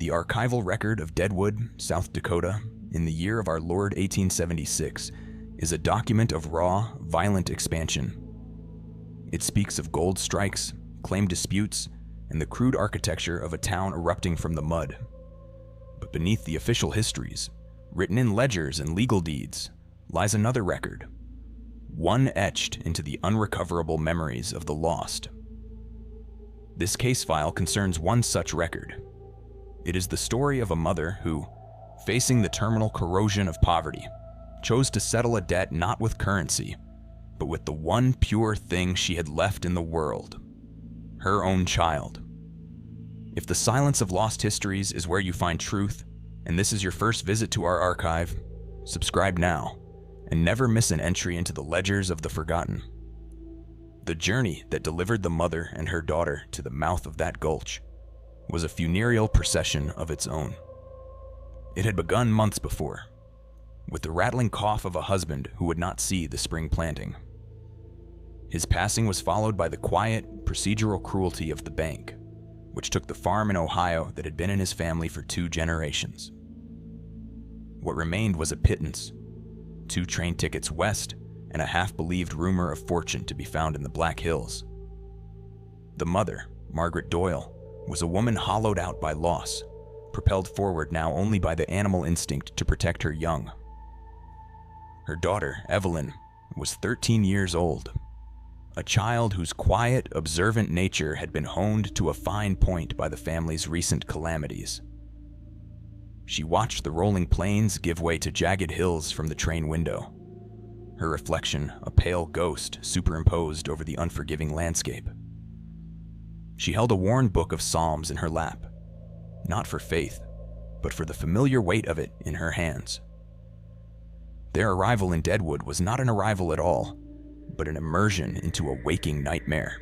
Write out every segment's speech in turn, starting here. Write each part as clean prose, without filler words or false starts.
The archival record of Deadwood, South Dakota, in the year of our Lord 1876, is a document of raw, violent expansion. It speaks of gold strikes, claim disputes, and the crude architecture of a town erupting from the mud. But beneath the official histories, written in ledgers and legal deeds, lies another record, one etched into the unrecoverable memories of the lost. This case file concerns one such record. It is the story of a mother who, facing the terminal corrosion of poverty, chose to settle a debt not with currency, but with the one pure thing she had left in the world, her own child. If the silence of lost histories is where you find truth, and this is your first visit to our archive, subscribe now, and never miss an entry into the ledgers of the forgotten. The journey that delivered the mother and her daughter to the mouth of that gulch was a funereal procession of its own. It had begun months before, with the rattling cough of a husband who would not see the spring planting. His passing was followed by the quiet, procedural cruelty of the bank, which took the farm in Ohio that had been in his family for 2 generations. What remained was a pittance, 2 train tickets west, and a half-believed rumor of fortune to be found in the Black Hills. The mother, Margaret Doyle, was a woman hollowed out by loss, propelled forward now only by the animal instinct to protect her young. Her daughter, Evelyn, was 13 years old, a child whose quiet, observant nature had been honed to a fine point by the family's recent calamities. She watched the rolling plains give way to jagged hills from the train window, her reflection a pale ghost superimposed over the unforgiving landscape. She held a worn book of Psalms in her lap, not for faith, but for the familiar weight of it in her hands. Their arrival in Deadwood was not an arrival at all, but an immersion into a waking nightmare.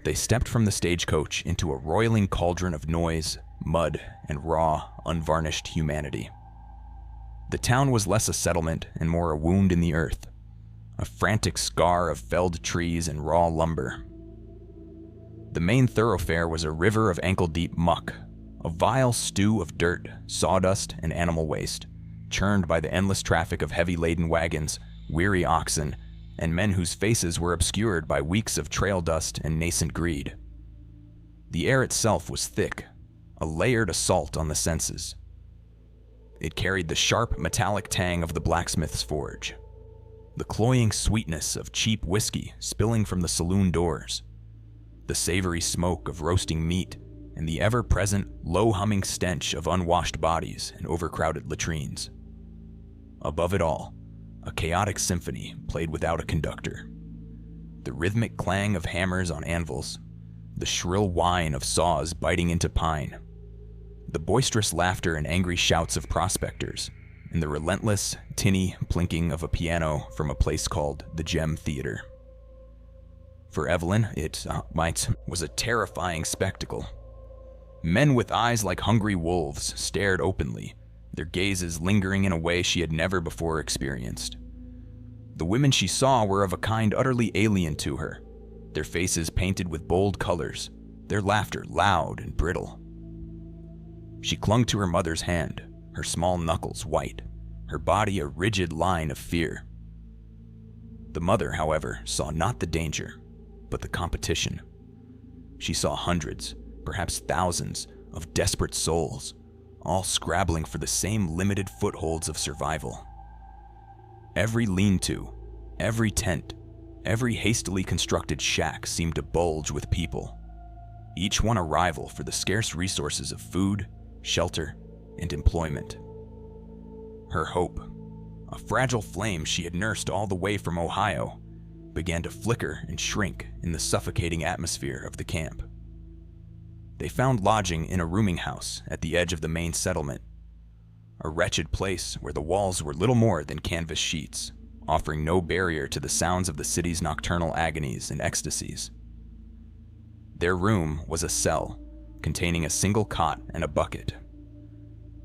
They stepped from the stagecoach into a roiling cauldron of noise, mud, and raw, unvarnished humanity. The town was less a settlement and more a wound in the earth, a frantic scar of felled trees and raw lumber. The main thoroughfare was a river of ankle-deep muck, a vile stew of dirt, sawdust, and animal waste, churned by the endless traffic of heavy-laden wagons, weary oxen, and men whose faces were obscured by weeks of trail dust and nascent greed. The air itself was thick, a layered assault on the senses. It carried the sharp, metallic tang of the blacksmith's forge, the cloying sweetness of cheap whiskey spilling from the saloon doors, the savory smoke of roasting meat, and the ever-present, low-humming stench of unwashed bodies and overcrowded latrines. Above it all, a chaotic symphony played without a conductor. The rhythmic clang of hammers on anvils, the shrill whine of saws biting into pine, the boisterous laughter and angry shouts of prospectors, and the relentless, tinny plinking of a piano from a place called the Gem Theater. For Evelyn, it was a terrifying spectacle. Men with eyes like hungry wolves stared openly, their gazes lingering in a way she had never before experienced. The women she saw were of a kind utterly alien to her, their faces painted with bold colors, their laughter loud and brittle. She clung to her mother's hand, her small knuckles white, her body a rigid line of fear. The mother, however, saw not the danger, but the competition. She saw hundreds, perhaps thousands, of desperate souls, all scrabbling for the same limited footholds of survival. Every lean-to, every tent, every hastily constructed shack seemed to bulge with people, each one a rival for the scarce resources of food, shelter, and employment. Her hope, a fragile flame she had nursed all the way from Ohio, began to flicker and shrink in the suffocating atmosphere of the camp. They found lodging in a rooming house at the edge of the main settlement, a wretched place where the walls were little more than canvas sheets, offering no barrier to the sounds of the city's nocturnal agonies and ecstasies. Their room was a cell containing a single cot and a bucket.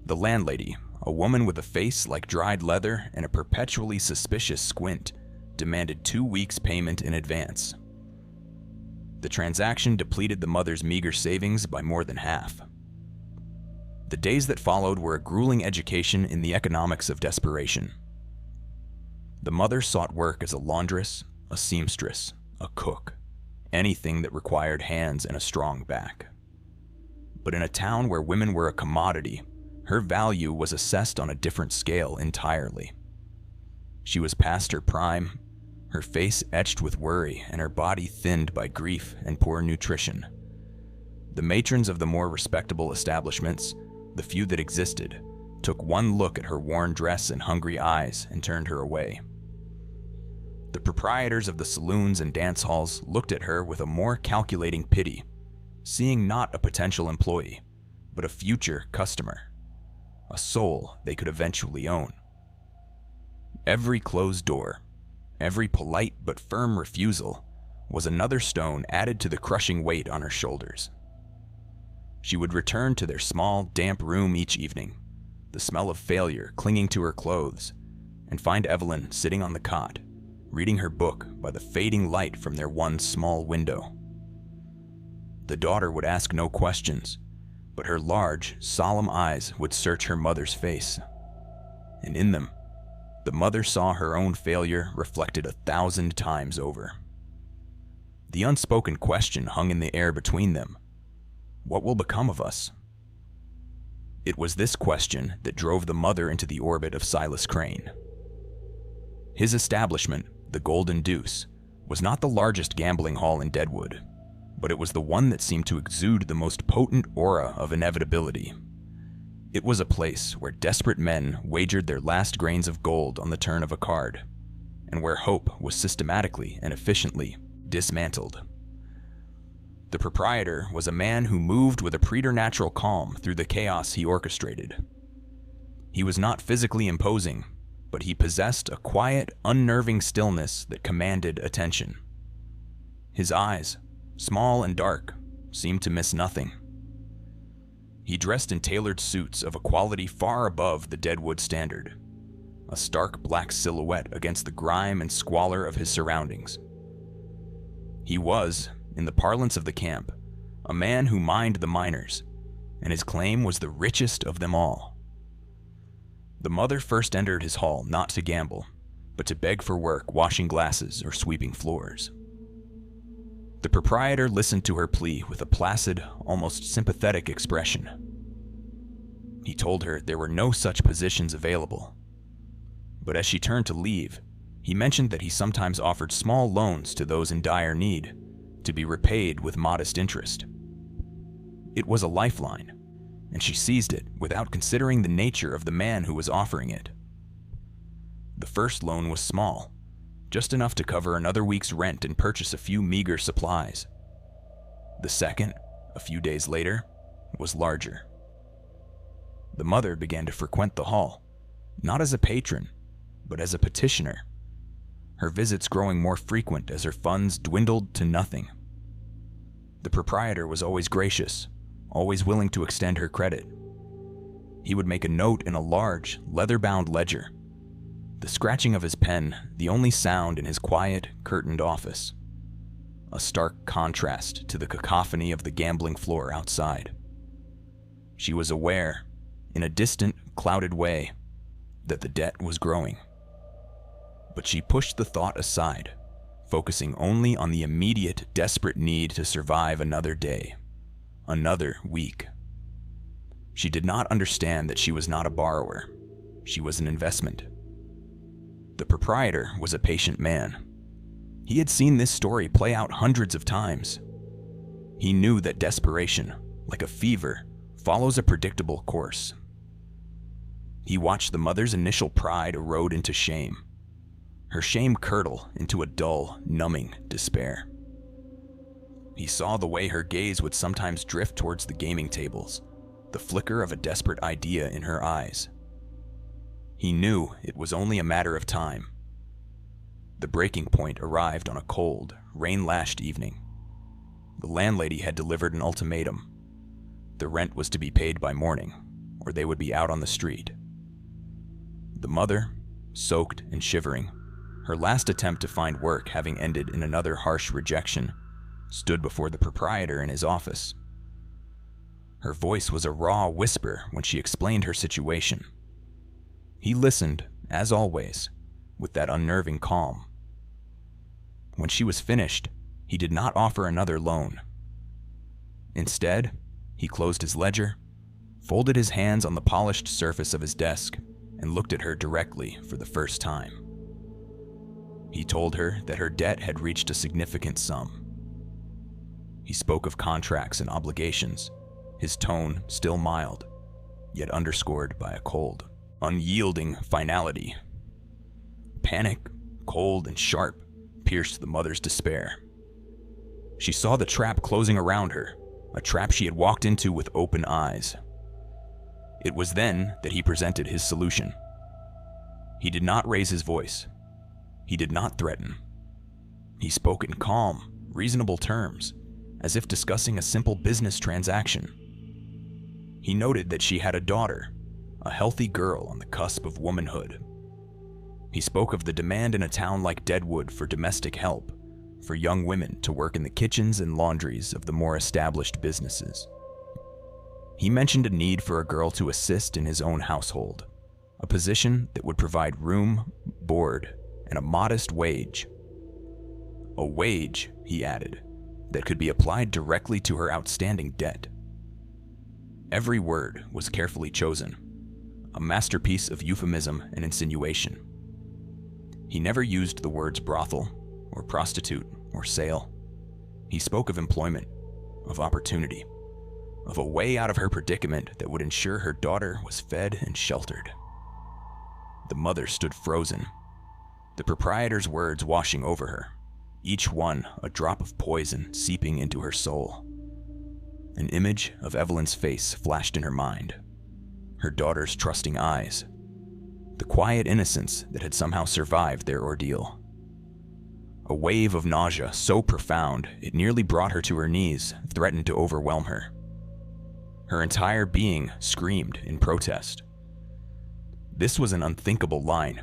The landlady, a woman with a face like dried leather and a perpetually suspicious squint, demanded 2 weeks' payment in advance. The transaction depleted the mother's meager savings by more than half. The days that followed were a grueling education in the economics of desperation. The mother sought work as a laundress, a seamstress, a cook, anything that required hands and a strong back. But in a town where women were a commodity, her value was assessed on a different scale entirely. She was past her prime, her face etched with worry and her body thinned by grief and poor nutrition. The matrons of the more respectable establishments, the few that existed, took one look at her worn dress and hungry eyes and turned her away. The proprietors of the saloons and dance halls looked at her with a more calculating pity, seeing not a potential employee, but a future customer, a soul they could eventually own. Every closed door, every polite but firm refusal, was another stone added to the crushing weight on her shoulders. She would return to their small, damp room each evening, the smell of failure clinging to her clothes, and find Evelyn sitting on the cot, reading her book by the fading light from their one small window. The daughter would ask no questions, but her large, solemn eyes would search her mother's face, and in them, the mother saw her own failure reflected 1,000 times over. The unspoken question hung in the air between them. What will become of us? It was this question that drove the mother into the orbit of Silas Crane. His establishment, the Golden Deuce, was not the largest gambling hall in Deadwood, but it was the one that seemed to exude the most potent aura of inevitability. It was a place where desperate men wagered their last grains of gold on the turn of a card, and where hope was systematically and efficiently dismantled. The proprietor was a man who moved with a preternatural calm through the chaos he orchestrated. He was not physically imposing, but he possessed a quiet, unnerving stillness that commanded attention. His eyes, small and dark, seemed to miss nothing. He dressed in tailored suits of a quality far above the Deadwood standard, a stark black silhouette against the grime and squalor of his surroundings. He was, in the parlance of the camp, a man who mined the miners, and his claim was the richest of them all. The mother first entered his hall not to gamble, but to beg for work washing glasses or sweeping floors. The proprietor listened to her plea with a placid, almost sympathetic expression. He told her there were no such positions available. But as she turned to leave, he mentioned that he sometimes offered small loans to those in dire need, to be repaid with modest interest. It was a lifeline, and she seized it without considering the nature of the man who was offering it. The first loan was small, just enough to cover another week's rent and purchase a few meager supplies. The second, a few days later, was larger. The mother began to frequent the hall, not as a patron, but as a petitioner, her visits growing more frequent as her funds dwindled to nothing. The proprietor was always gracious, always willing to extend her credit. He would make a note in a large, leather-bound ledger, the scratching of his pen the only sound in his quiet, curtained office, a stark contrast to the cacophony of the gambling floor outside. She was aware, in a distant, clouded way, that the debt was growing. But she pushed the thought aside, focusing only on the immediate, desperate need to survive another day, another week. She did not understand that she was not a borrower. She was an investment. The proprietor was a patient man. He had seen this story play out hundreds of times. He knew that desperation, like a fever, follows a predictable course. He watched the mother's initial pride erode into shame, her shame curdle into a dull, numbing despair. He saw the way her gaze would sometimes drift towards the gaming tables, the flicker of a desperate idea in her eyes. He knew it was only a matter of time. The breaking point arrived on a cold, rain-lashed evening. The landlady had delivered an ultimatum. The rent was to be paid by morning, or they would be out on the street. The mother, soaked and shivering, her last attempt to find work having ended in another harsh rejection, stood before the proprietor in his office. Her voice was a raw whisper when she explained her situation. He listened, as always, with that unnerving calm. When she was finished, he did not offer another loan. Instead, he closed his ledger, folded his hands on the polished surface of his desk, and looked at her directly for the first time. He told her that her debt had reached a significant sum. He spoke of contracts and obligations, his tone still mild, yet underscored by a cold, unyielding finality. Panic, cold and sharp, pierced the mother's despair. She saw the trap closing around her, a trap she had walked into with open eyes. It was then that he presented his solution. He did not raise his voice. He did not threaten. He spoke in calm, reasonable terms, as if discussing a simple business transaction. He noted that she had a daughter, a healthy girl on the cusp of womanhood. He spoke of the demand in a town like Deadwood for domestic help, for young women to work in the kitchens and laundries of the more established businesses. He mentioned a need for a girl to assist in his own household, a position that would provide room, board, and a modest wage. A wage, he added, that could be applied directly to her outstanding debt. Every word was carefully chosen, a masterpiece of euphemism and insinuation. He never used the words brothel, or prostitute, or sale. He spoke of employment, of opportunity, of a way out of her predicament that would ensure her daughter was fed and sheltered. The mother stood frozen, the proprietor's words washing over her, each one a drop of poison seeping into her soul. An image of Evelyn's face flashed in her mind, her daughter's trusting eyes, the quiet innocence that had somehow survived their ordeal. A wave of nausea so profound it nearly brought her to her knees, threatened to overwhelm her. Her entire being screamed in protest. This was an unthinkable line,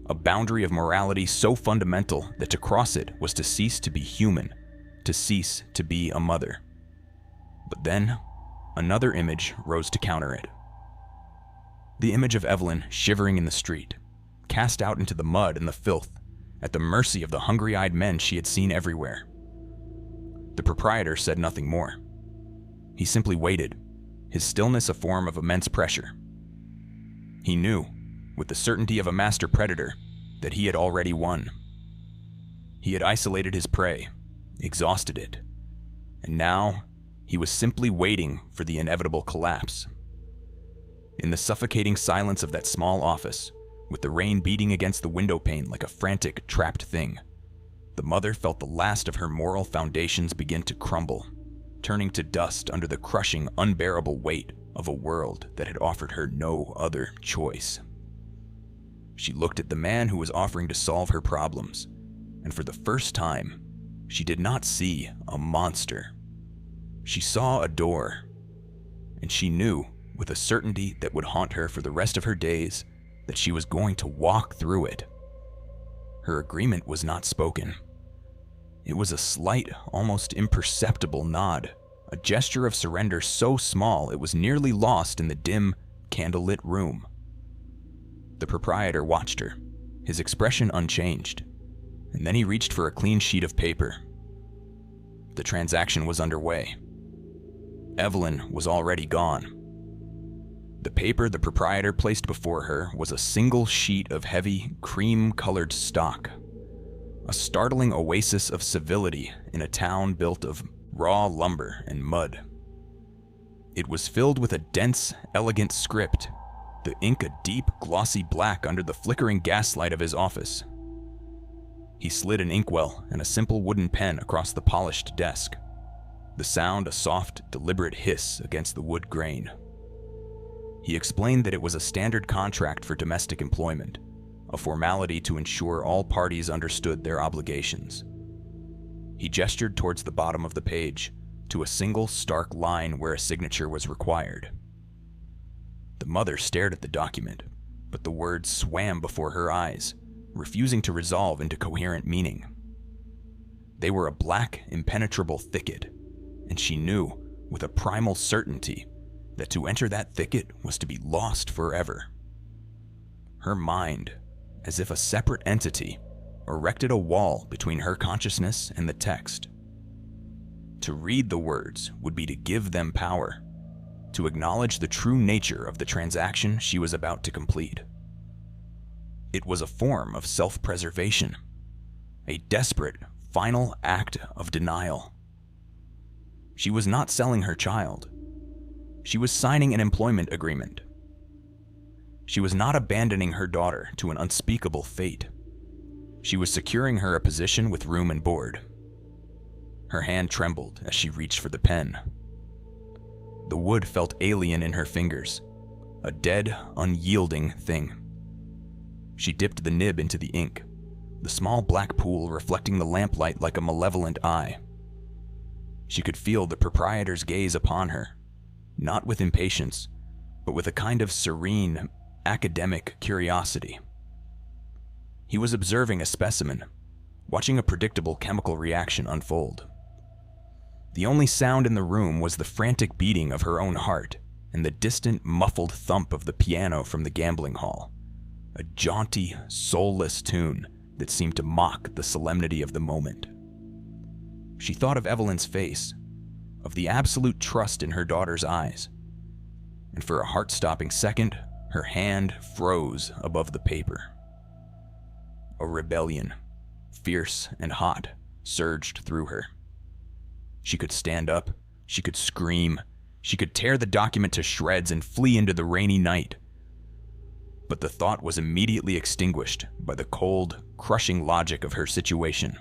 a boundary of morality so fundamental that to cross it was to cease to be human, to cease to be a mother. But then, another image rose to counter it. The image of Evelyn shivering in the street, cast out into the mud and the filth, at the mercy of the hungry-eyed men she had seen everywhere. The proprietor said nothing more. He simply waited, his stillness a form of immense pressure. He knew, with the certainty of a master predator, that he had already won. He had isolated his prey, exhausted it, and now he was simply waiting for the inevitable collapse. In the suffocating silence of that small office, with the rain beating against the window pane like a frantic, trapped thing, the mother felt the last of her moral foundations begin to crumble, turning to dust under the crushing, unbearable weight of a world that had offered her no other choice. She looked at the man who was offering to solve her problems, and for the first time, she did not see a monster. She saw a door, and she knew, with a certainty that would haunt her for the rest of her days, that she was going to walk through it. Her agreement was not spoken. It was a slight, almost imperceptible nod, a gesture of surrender so small it was nearly lost in the dim, candlelit room. The proprietor watched her, his expression unchanged, and then he reached for a clean sheet of paper. The transaction was underway. Evelyn was already gone. The paper the proprietor placed before her was a single sheet of heavy, cream-colored stock, a startling oasis of civility in a town built of raw lumber and mud. It was filled with a dense, elegant script, the ink a deep, glossy black under the flickering gaslight of his office. He slid an inkwell and a simple wooden pen across the polished desk, the sound a soft, deliberate hiss against the wood grain. He explained that it was a standard contract for domestic employment, a formality to ensure all parties understood their obligations. He gestured towards the bottom of the page, to a single stark line where a signature was required. The mother stared at the document, but the words swam before her eyes, refusing to resolve into coherent meaning. They were a black, impenetrable thicket, and she knew, with a primal certainty that to enter that thicket was to be lost forever. Her mind, as if a separate entity, erected a wall between her consciousness and the text. To read the words would be to give them power, to acknowledge the true nature of the transaction she was about to complete. It was a form of self-preservation, a desperate, final act of denial. She was not selling her child. She was signing an employment agreement. She was not abandoning her daughter to an unspeakable fate. She was securing her a position with room and board. Her hand trembled as she reached for the pen. The wood felt alien in her fingers, a dead, unyielding thing. She dipped the nib into the ink, the small black pool reflecting the lamplight like a malevolent eye. She could feel the proprietor's gaze upon her, not with impatience, but with a kind of serene, academic curiosity. He was observing a specimen, watching a predictable chemical reaction unfold. The only sound in the room was the frantic beating of her own heart and the distant, muffled thump of the piano from the gambling hall, a jaunty, soulless tune that seemed to mock the solemnity of the moment. She thought of Evelyn's face, of the absolute trust in her daughter's eyes, and for a heart-stopping second, her hand froze above the paper. A rebellion, fierce and hot, surged through her. She could stand up, she could scream, she could tear the document to shreds and flee into the rainy night. But the thought was immediately extinguished by the cold, crushing logic of her situation.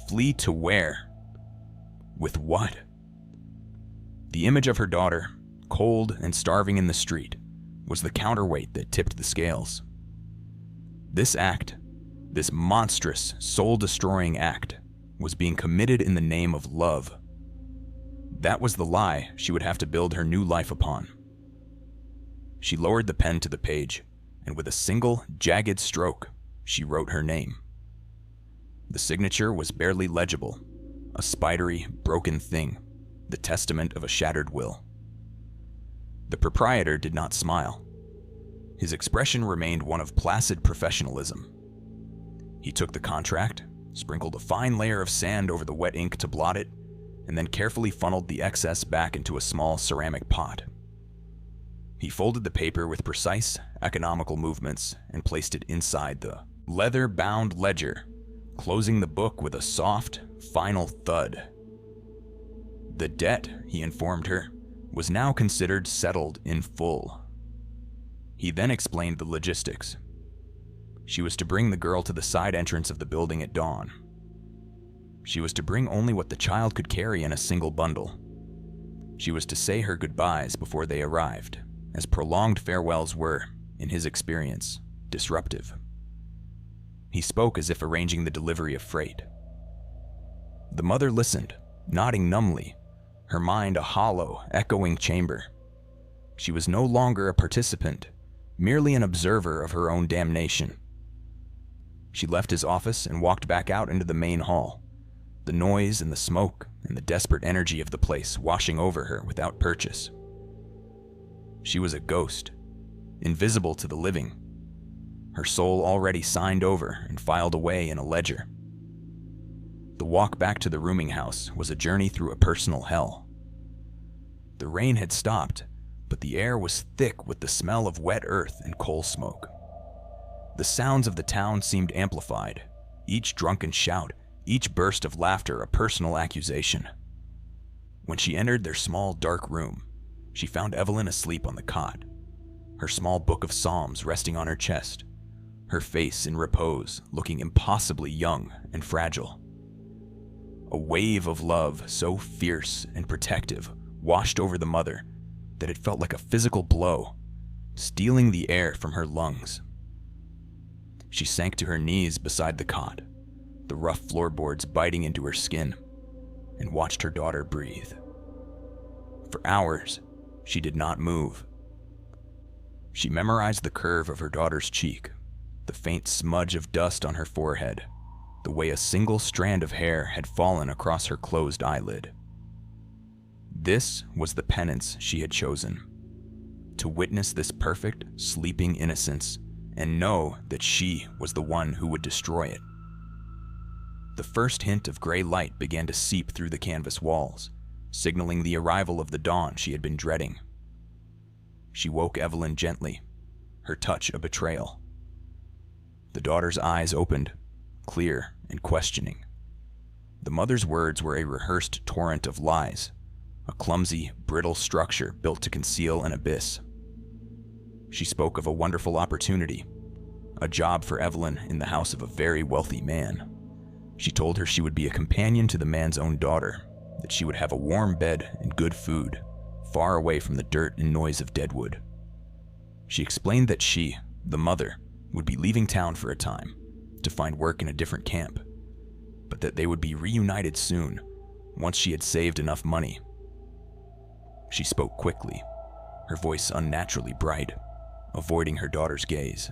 Flee to where? With what? The image of her daughter, cold and starving in the street, was the counterweight that tipped the scales. This act, this monstrous, soul-destroying act, was being committed in the name of love. That was the lie she would have to build her new life upon. She lowered the pen to the page, and with a single, jagged stroke, she wrote her name. The signature was barely legible, a spidery, broken thing, the testament of a shattered will. The proprietor did not smile. His expression remained one of placid professionalism. He took the contract, sprinkled a fine layer of sand over the wet ink to blot it, and then carefully funneled the excess back into a small ceramic pot. He folded the paper with precise, economical movements and placed it inside the leather-bound ledger, closing the book with a soft, final thud. The debt, he informed her, was now considered settled in full. He then explained the logistics. She was to bring the girl to the side entrance of the building at dawn. She was to bring only what the child could carry in a single bundle. She was to say her goodbyes before they arrived, as prolonged farewells were, in his experience, disruptive. He spoke as if arranging the delivery of freight. The mother listened, nodding numbly, her mind a hollow, echoing chamber. She was no longer a participant, merely an observer of her own damnation. She left his office and walked back out into the main hall, the noise and the smoke and the desperate energy of the place washing over her without purchase. She was a ghost, invisible to the living, her soul already signed over and filed away in a ledger. The walk back to the rooming house was a journey through a personal hell. The rain had stopped, but the air was thick with the smell of wet earth and coal smoke. The sounds of the town seemed amplified, each drunken shout, each burst of laughter a personal accusation. When she entered their small, dark room, she found Evelyn asleep on the cot, her small book of psalms resting on her chest, her face in repose, looking impossibly young and fragile. A wave of love so fierce and protective washed over the mother that it felt like a physical blow, stealing the air from her lungs. She sank to her knees beside the cot, the rough floorboards biting into her skin, and watched her daughter breathe. For hours, she did not move. She memorized the curve of her daughter's cheek, the faint smudge of dust on her forehead, the way a single strand of hair had fallen across her closed eyelid. This was the penance she had chosen: to witness this perfect, sleeping innocence and know that she was the one who would destroy it. The first hint of gray light began to seep through the canvas walls, signaling the arrival of the dawn she had been dreading. She woke Evelyn gently, her touch a betrayal. The daughter's eyes opened, clear and questioning. The mother's words were a rehearsed torrent of lies, a clumsy, brittle structure built to conceal an abyss. She spoke of a wonderful opportunity, a job for Evelyn in the house of a very wealthy man. She told her she would be a companion to the man's own daughter, that she would have a warm bed and good food, far away from the dirt and noise of Deadwood. She explained that she, the mother, would be leaving town for a time to find work in a different camp, but that they would be reunited soon, once she had saved enough money. She spoke quickly, her voice unnaturally bright, avoiding her daughter's gaze.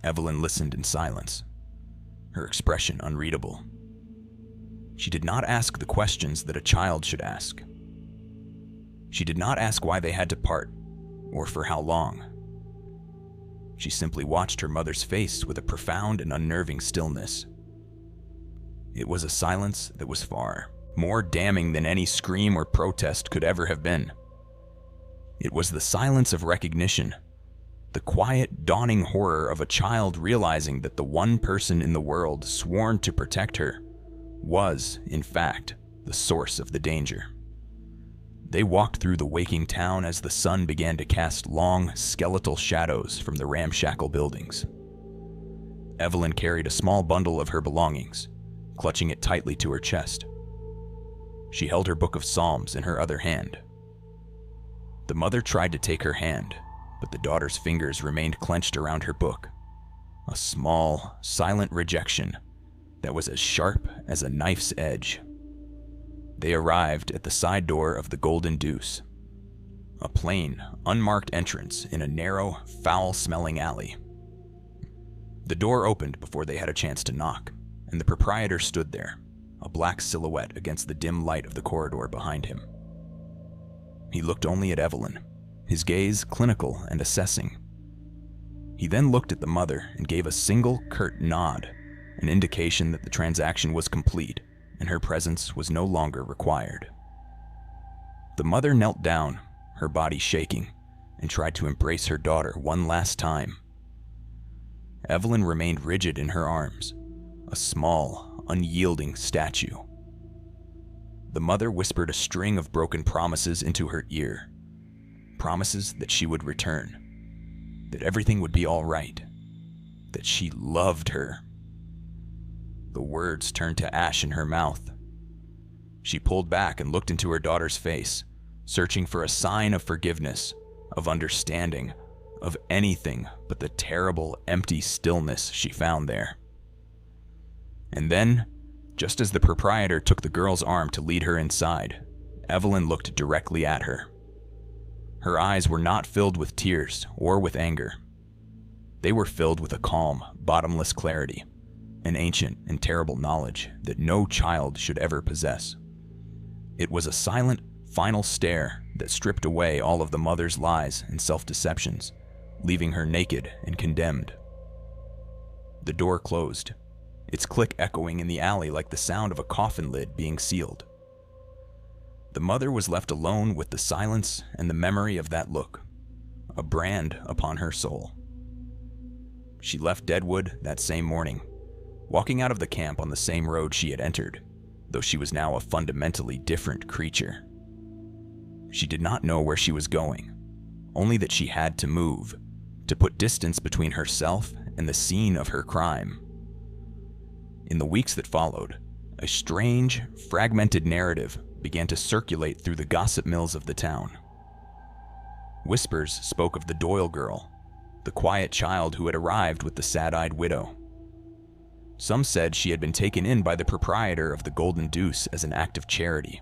Evelyn listened in silence, her expression unreadable. She did not ask the questions that a child should ask. She did not ask why they had to part, or for how long. She simply watched her mother's face with a profound and unnerving stillness. It was a silence that was far more damning than any scream or protest could ever have been. It was the silence of recognition, the quiet, dawning horror of a child realizing that the one person in the world sworn to protect her was, in fact, the source of the danger. They walked through the waking town as the sun began to cast long, skeletal shadows from the ramshackle buildings. Evelyn carried a small bundle of her belongings, clutching it tightly to her chest. She held her book of Psalms in her other hand. The mother tried to take her hand, but the daughter's fingers remained clenched around her book. A small, silent rejection that was as sharp as a knife's edge. They arrived at the side door of the Golden Deuce, a plain, unmarked entrance in a narrow, foul-smelling alley. The door opened before they had a chance to knock, and the proprietor stood there, a black silhouette against the dim light of the corridor behind him. He looked only at Evelyn, his gaze clinical and assessing. He then looked at the mother and gave a single curt nod, an indication that the transaction was complete and her presence was no longer required. The mother knelt down, her body shaking, and tried to embrace her daughter one last time. Evelyn remained rigid in her arms, a small, unyielding statue. The mother whispered a string of broken promises into her ear, promises that she would return, that everything would be all right, that she loved her. The words turned to ash in her mouth. She pulled back and looked into her daughter's face, searching for a sign of forgiveness, of understanding, of anything but the terrible, empty stillness she found there. And then, just as the proprietor took the girl's arm to lead her inside, Evelyn looked directly at her. Her eyes were not filled with tears or with anger. They were filled with a calm, bottomless clarity, an ancient and terrible knowledge that no child should ever possess. It was a silent, final stare that stripped away all of the mother's lies and self-deceptions, leaving her naked and condemned. The door closed, its click echoing in the alley like the sound of a coffin lid being sealed. The mother was left alone with the silence and the memory of that look, a brand upon her soul. She left Deadwood that same morning, walking out of the camp on the same road she had entered, though she was now a fundamentally different creature. She did not know where she was going, only that she had to move, to put distance between herself and the scene of her crime. In the weeks that followed, a strange, fragmented narrative began to circulate through the gossip mills of the town. Whispers spoke of the Doyle girl, the quiet child who had arrived with the sad-eyed widow. Some said she had been taken in by the proprietor of the Golden Deuce as an act of charity,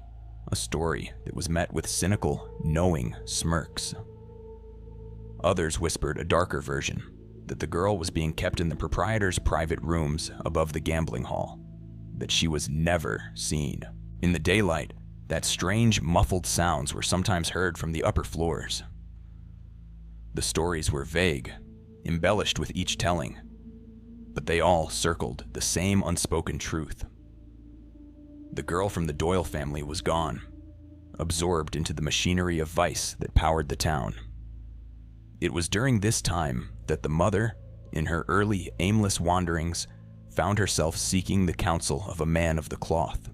a story that was met with cynical, knowing smirks. Others whispered a darker version, that the girl was being kept in the proprietor's private rooms above the gambling hall, that she was never seen. In the daylight, that strange, muffled sounds were sometimes heard from the upper floors. The stories were vague, embellished with each telling, but they all circled the same unspoken truth. The girl from the Doyle family was gone, absorbed into the machinery of vice that powered the town. It was during this time that the mother, in her early aimless wanderings, found herself seeking the counsel of a man of the cloth.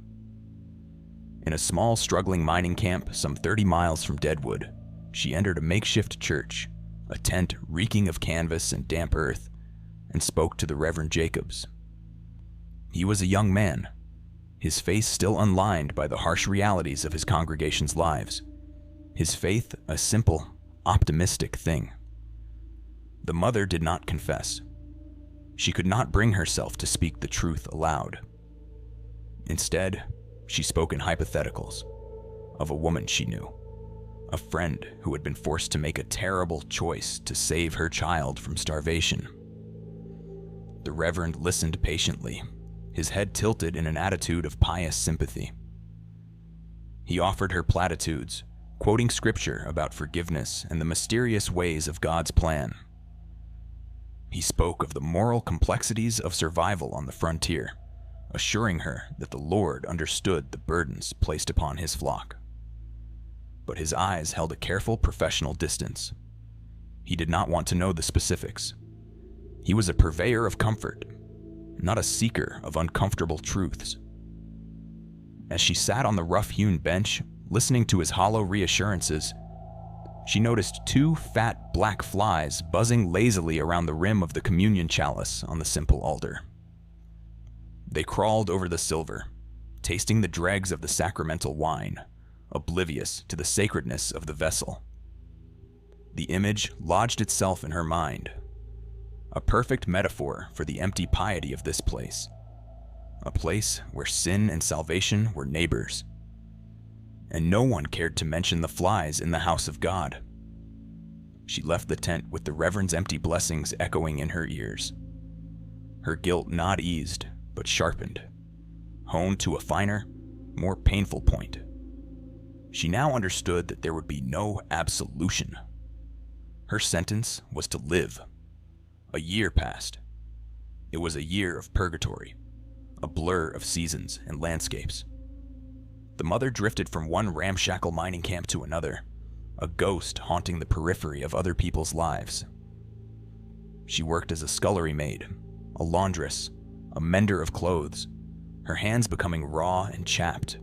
In a small, struggling mining camp some 30 miles from Deadwood, she entered a makeshift church, a tent reeking of canvas and damp earth, and spoke to the Reverend Jacobs. He was a young man, his face still unlined by the harsh realities of his congregation's lives, his faith a simple, optimistic thing. The mother did not confess. She could not bring herself to speak the truth aloud. Instead, she spoke in hypotheticals of a woman she knew, a friend who had been forced to make a terrible choice to save her child from starvation. The Reverend listened patiently, his head tilted in an attitude of pious sympathy. He offered her platitudes, quoting scripture about forgiveness and the mysterious ways of God's plan. He spoke of the moral complexities of survival on the frontier, assuring her that the Lord understood the burdens placed upon his flock. But his eyes held a careful professional distance. He did not want to know the specifics. He was a purveyor of comfort, not a seeker of uncomfortable truths. As she sat on the rough-hewn bench, listening to his hollow reassurances, she noticed 2 fat black flies buzzing lazily around the rim of the communion chalice on the simple altar. They crawled over the silver, tasting the dregs of the sacramental wine, oblivious to the sacredness of the vessel. The image lodged itself in her mind, a perfect metaphor for the empty piety of this place, a place where sin and salvation were neighbors. And no one cared to mention the flies in the house of God. She left the tent with the Reverend's empty blessings echoing in her ears. Her guilt not eased, but sharpened, honed to a finer, more painful point. She now understood that there would be no absolution. Her sentence was to live. A year passed. It was a year of purgatory, a blur of seasons and landscapes. The mother drifted from one ramshackle mining camp to another, a ghost haunting the periphery of other people's lives. She worked as a scullery maid, a laundress, a mender of clothes, her hands becoming raw and chapped,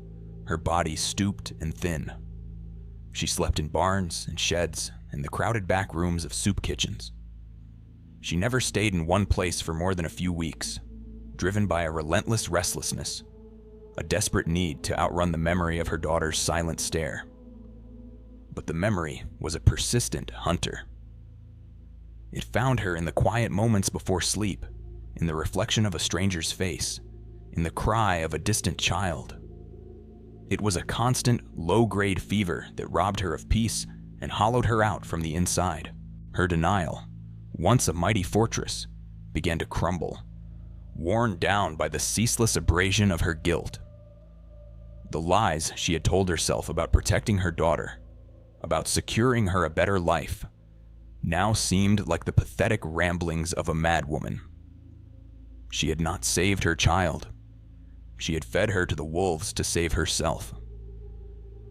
her body stooped and thin. She slept in barns and sheds and the crowded back rooms of soup kitchens. She never stayed in one place for more than a few weeks, driven by a relentless restlessness, a desperate need to outrun the memory of her daughter's silent stare. But the memory was a persistent hunter. It found her in the quiet moments before sleep, in the reflection of a stranger's face, in the cry of a distant child. It was a constant, low-grade fever that robbed her of peace and hollowed her out from the inside. Her denial, once a mighty fortress, began to crumble, worn down by the ceaseless abrasion of her guilt. The lies she had told herself about protecting her daughter, about securing her a better life, now seemed like the pathetic ramblings of a madwoman. She had not saved her child. She had fed her to the wolves to save herself.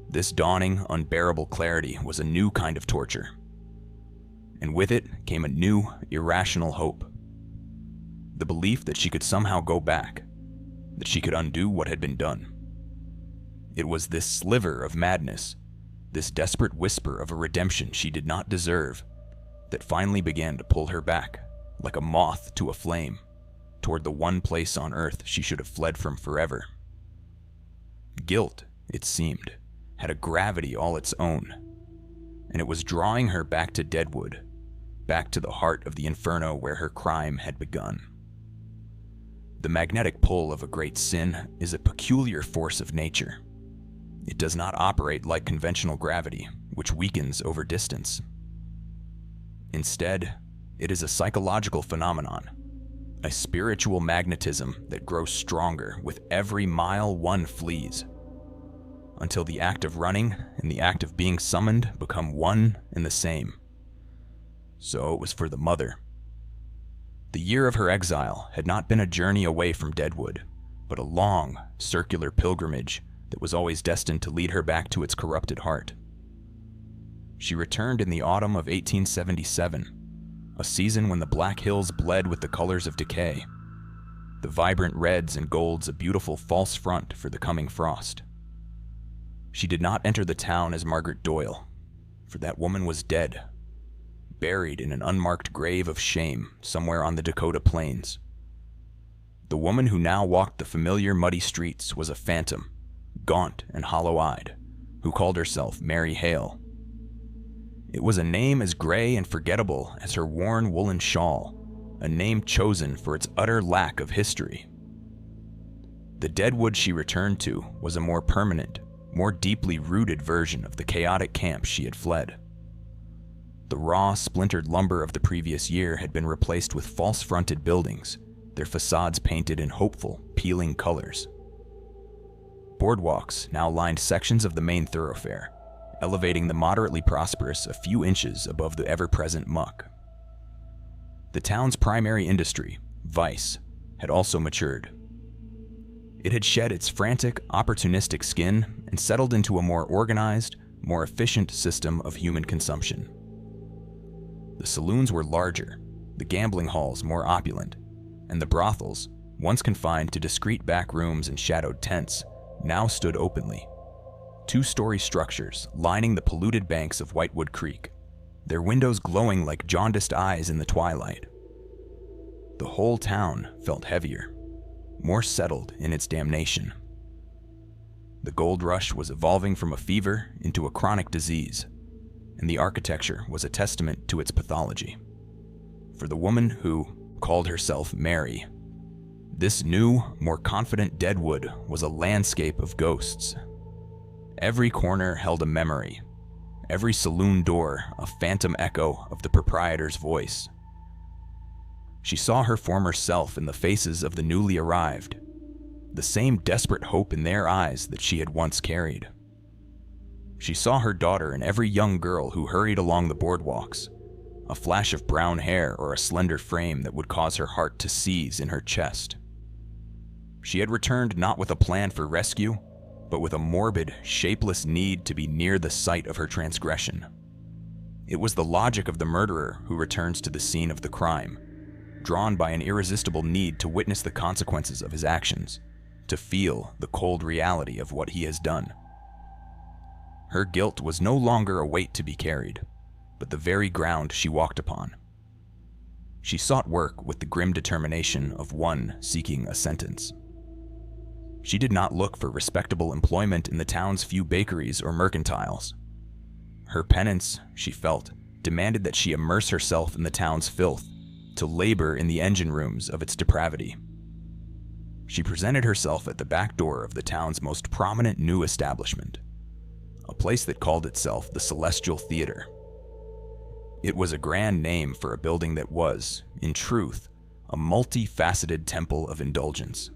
This dawning, unbearable clarity was a new kind of torture. And with it came a new, irrational hope. The belief that she could somehow go back, that she could undo what had been done. It was this sliver of madness, this desperate whisper of a redemption she did not deserve, that finally began to pull her back, like a moth to a flame, toward the one place on earth she should have fled from forever. Guilt, it seemed, had a gravity all its own, and it was drawing her back to Deadwood, back to the heart of the inferno where her crime had begun. The magnetic pull of a great sin is a peculiar force of nature. It does not operate like conventional gravity, which weakens over distance. Instead, it is a psychological phenomenon, a spiritual magnetism that grows stronger with every mile one flees. until the act of running and the act of being summoned become one and the same. So it was for the mother. The year of her exile had not been a journey away from Deadwood, but a long, circular pilgrimage that was always destined to lead her back to its corrupted heart. She returned in the autumn of 1877, a season when the Black Hills bled with the colors of decay, the vibrant reds and golds a beautiful false front for the coming frost. She did not enter the town as Margaret Doyle, for that woman was dead, buried in an unmarked grave of shame somewhere on the Dakota plains. The woman who now walked the familiar muddy streets was a phantom, gaunt and hollow-eyed, who called herself Mary Hale. It was a name as gray and forgettable as her worn woolen shawl, a name chosen for its utter lack of history. The Deadwood she returned to was a more permanent, more deeply rooted version of the chaotic camp she had fled. The raw, splintered lumber of the previous year had been replaced with false-fronted buildings, their facades painted in hopeful, peeling colors. Boardwalks now lined sections of the main thoroughfare, elevating the moderately prosperous a few inches above the ever-present muck. The town's primary industry, vice, had also matured. It had shed its frantic, opportunistic skin and settled into a more organized, more efficient system of human consumption. The saloons were larger, the gambling halls more opulent, and the brothels, once confined to discreet back rooms and shadowed tents, now stood openly. Two-story structures lining the polluted banks of Whitewood Creek, their windows glowing like jaundiced eyes in the twilight. The whole town felt heavier, more settled in its damnation. The gold rush was evolving from a fever into a chronic disease, and the architecture was a testament to its pathology. For the woman who called herself Mary, this new, more confident Deadwood was a landscape of ghosts. Every corner held a memory, every saloon door a phantom echo of the proprietor's voice. She saw her former self in the faces of the newly arrived, the same desperate hope in their eyes that she had once carried. She saw her daughter in every young girl who hurried along the boardwalks, a flash of brown hair or a slender frame that would cause her heart to seize in her chest. She had returned not with a plan for rescue, but with a morbid, shapeless need to be near the site of her transgression. It was the logic of the murderer who returns to the scene of the crime, drawn by an irresistible need to witness the consequences of his actions, to feel the cold reality of what he has done. Her guilt was no longer a weight to be carried, but the very ground she walked upon. She sought work with the grim determination of one seeking a sentence. She did not look for respectable employment in the town's few bakeries or mercantiles. Her penance, she felt, demanded that she immerse herself in the town's filth, to labor in the engine rooms of its depravity. She presented herself at the back door of the town's most prominent new establishment, a place that called itself the Celestial Theater. It was a grand name for a building that was, in truth, a multifaceted temple of indulgence.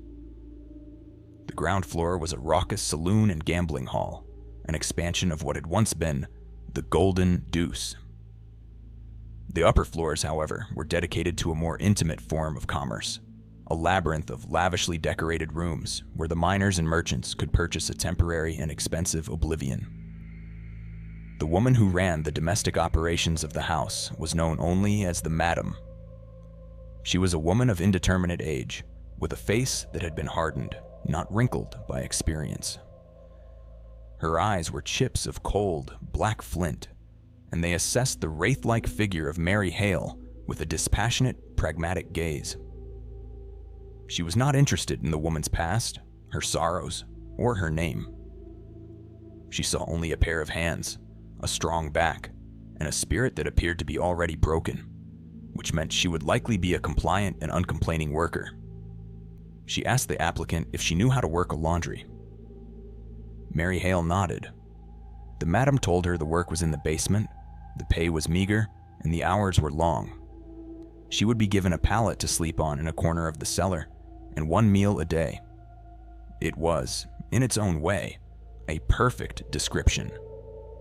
The ground floor was a raucous saloon and gambling hall, an expansion of what had once been the Golden Deuce. The upper floors, however, were dedicated to a more intimate form of commerce, a labyrinth of lavishly decorated rooms where the miners and merchants could purchase a temporary and expensive oblivion. The woman who ran the domestic operations of the house was known only as the Madam. She was a woman of indeterminate age, with a face that had been hardened, not wrinkled by experience. Her eyes were chips of cold, black flint, and they assessed the wraith-like figure of Mary Hale with a dispassionate, pragmatic gaze. She was not interested in the woman's past, her sorrows, or her name. She saw only a pair of hands, a strong back, and a spirit that appeared to be already broken, which meant she would likely be a compliant and uncomplaining worker. She asked the applicant if she knew how to work a laundry. Mary Hale nodded. The madam told her the work was in the basement, the pay was meager, and the hours were long. She would be given a pallet to sleep on in a corner of the cellar, and one meal a day. It was, in its own way, A perfect description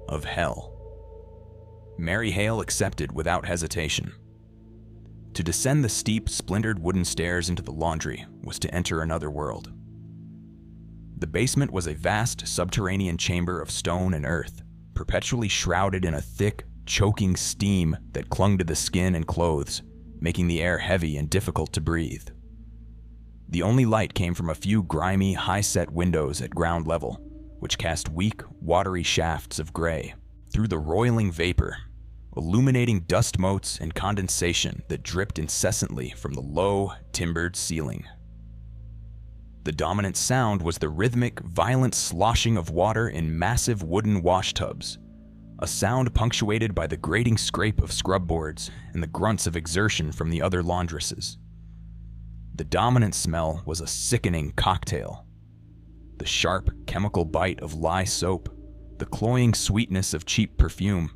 of hell. Mary Hale accepted without hesitation. To descend the steep, splintered wooden stairs into the laundry was to enter another world. The basement was a vast subterranean chamber of stone and earth, perpetually shrouded in a thick, choking steam that clung to the skin and clothes, making the air heavy and difficult to breathe. The only light came from a few grimy, high-set windows at ground level, which cast weak, watery shafts of gray through the roiling vapor, illuminating dust motes and condensation that dripped incessantly from the low, timbered ceiling. The dominant sound was the rhythmic, violent sloshing of water in massive wooden washtubs, a sound punctuated by the grating scrape of scrub boards and the grunts of exertion from the other laundresses. The dominant smell was a sickening cocktail. The sharp, chemical bite of lye soap, the cloying sweetness of cheap perfume,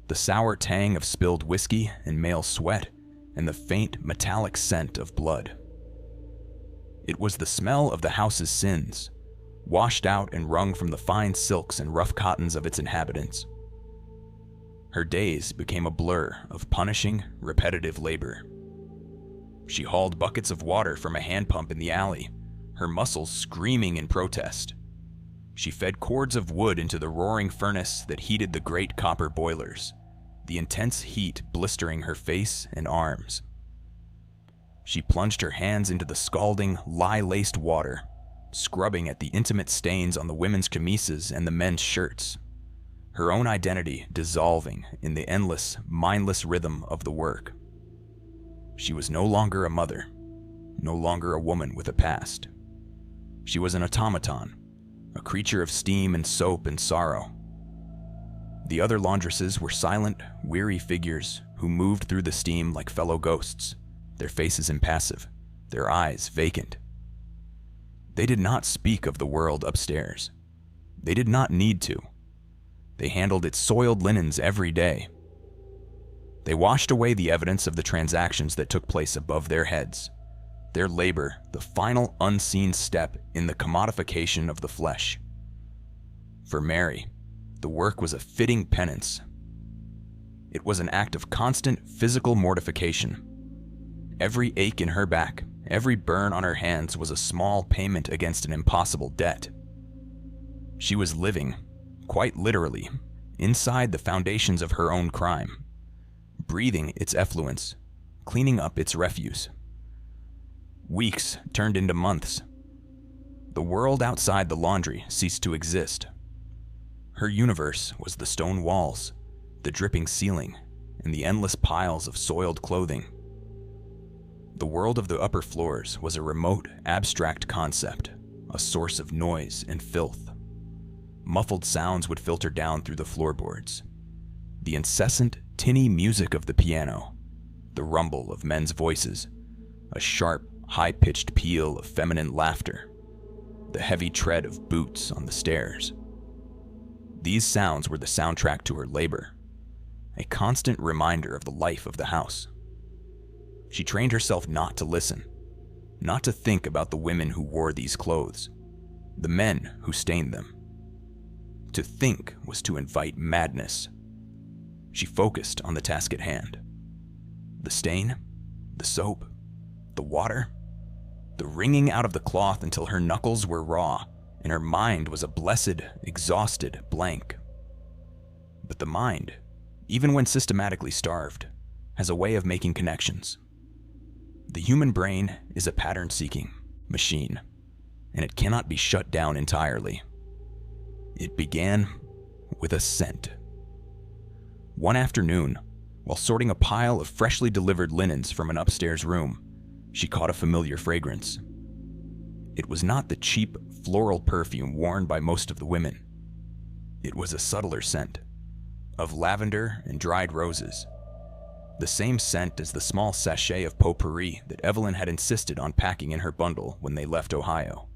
the sour tang of spilled whiskey and male sweat, and the faint, metallic scent of blood. It was the smell of the house's sins, washed out and wrung from the fine silks and rough cottons of its inhabitants. Her days became a blur of punishing, repetitive labor. She hauled buckets of water from a hand pump in the alley, her muscles screaming in protest. She fed cords of wood into the roaring furnace that heated the great copper boilers, the intense heat blistering her face and arms. She plunged her hands into the scalding, lye-laced water, scrubbing at the intimate stains on the women's chemises and the men's shirts, her own identity dissolving in the endless, mindless rhythm of the work. She was no longer a mother, no longer a woman with a past. She was an automaton, a creature of steam and soap and sorrow. The other laundresses were silent, weary figures who moved through the steam like fellow ghosts, their faces impassive, their eyes vacant. They did not speak of the world upstairs. They did not need to. They handled its soiled linens every day. They washed away the evidence of the transactions that took place above their heads, their labor the final unseen step in the commodification of the flesh. For Mary, the work was a fitting penance. It was an act of constant physical mortification. Every ache in her back, every burn on her hands was a small payment against an impossible debt. She was living, quite literally, inside the foundations of her own crime, breathing its effluence, cleaning up its refuse. Weeks turned into months. The world outside the laundry ceased to exist. Her universe was the stone walls, the dripping ceiling, and the endless piles of soiled clothing. The world of the upper floors was a remote, abstract concept, a source of noise and filth. Muffled sounds would filter down through the floorboards. The incessant, tinny music of the piano, the rumble of men's voices, a sharp, high-pitched peal of feminine laughter, the heavy tread of boots on the stairs. These sounds were the soundtrack to her labor, a constant reminder of the life of the house. She trained herself not to listen, not to think about the women who wore these clothes, the men who stained them. To think was to invite madness. She focused on the task at hand. The stain, the soap, the water, the wringing out of the cloth until her knuckles were raw and her mind was a blessed, exhausted blank. But the mind, even when systematically starved, has a way of making connections. The human brain is a pattern-seeking machine, and it cannot be shut down entirely. It began with a scent. One afternoon, while sorting a pile of freshly delivered linens from an upstairs room, she caught a familiar fragrance. It was not the cheap, floral perfume worn by most of the women. It was a subtler scent, of lavender and dried roses. The same scent as the small sachet of potpourri that Evelyn had insisted on packing in her bundle when they left Ohio.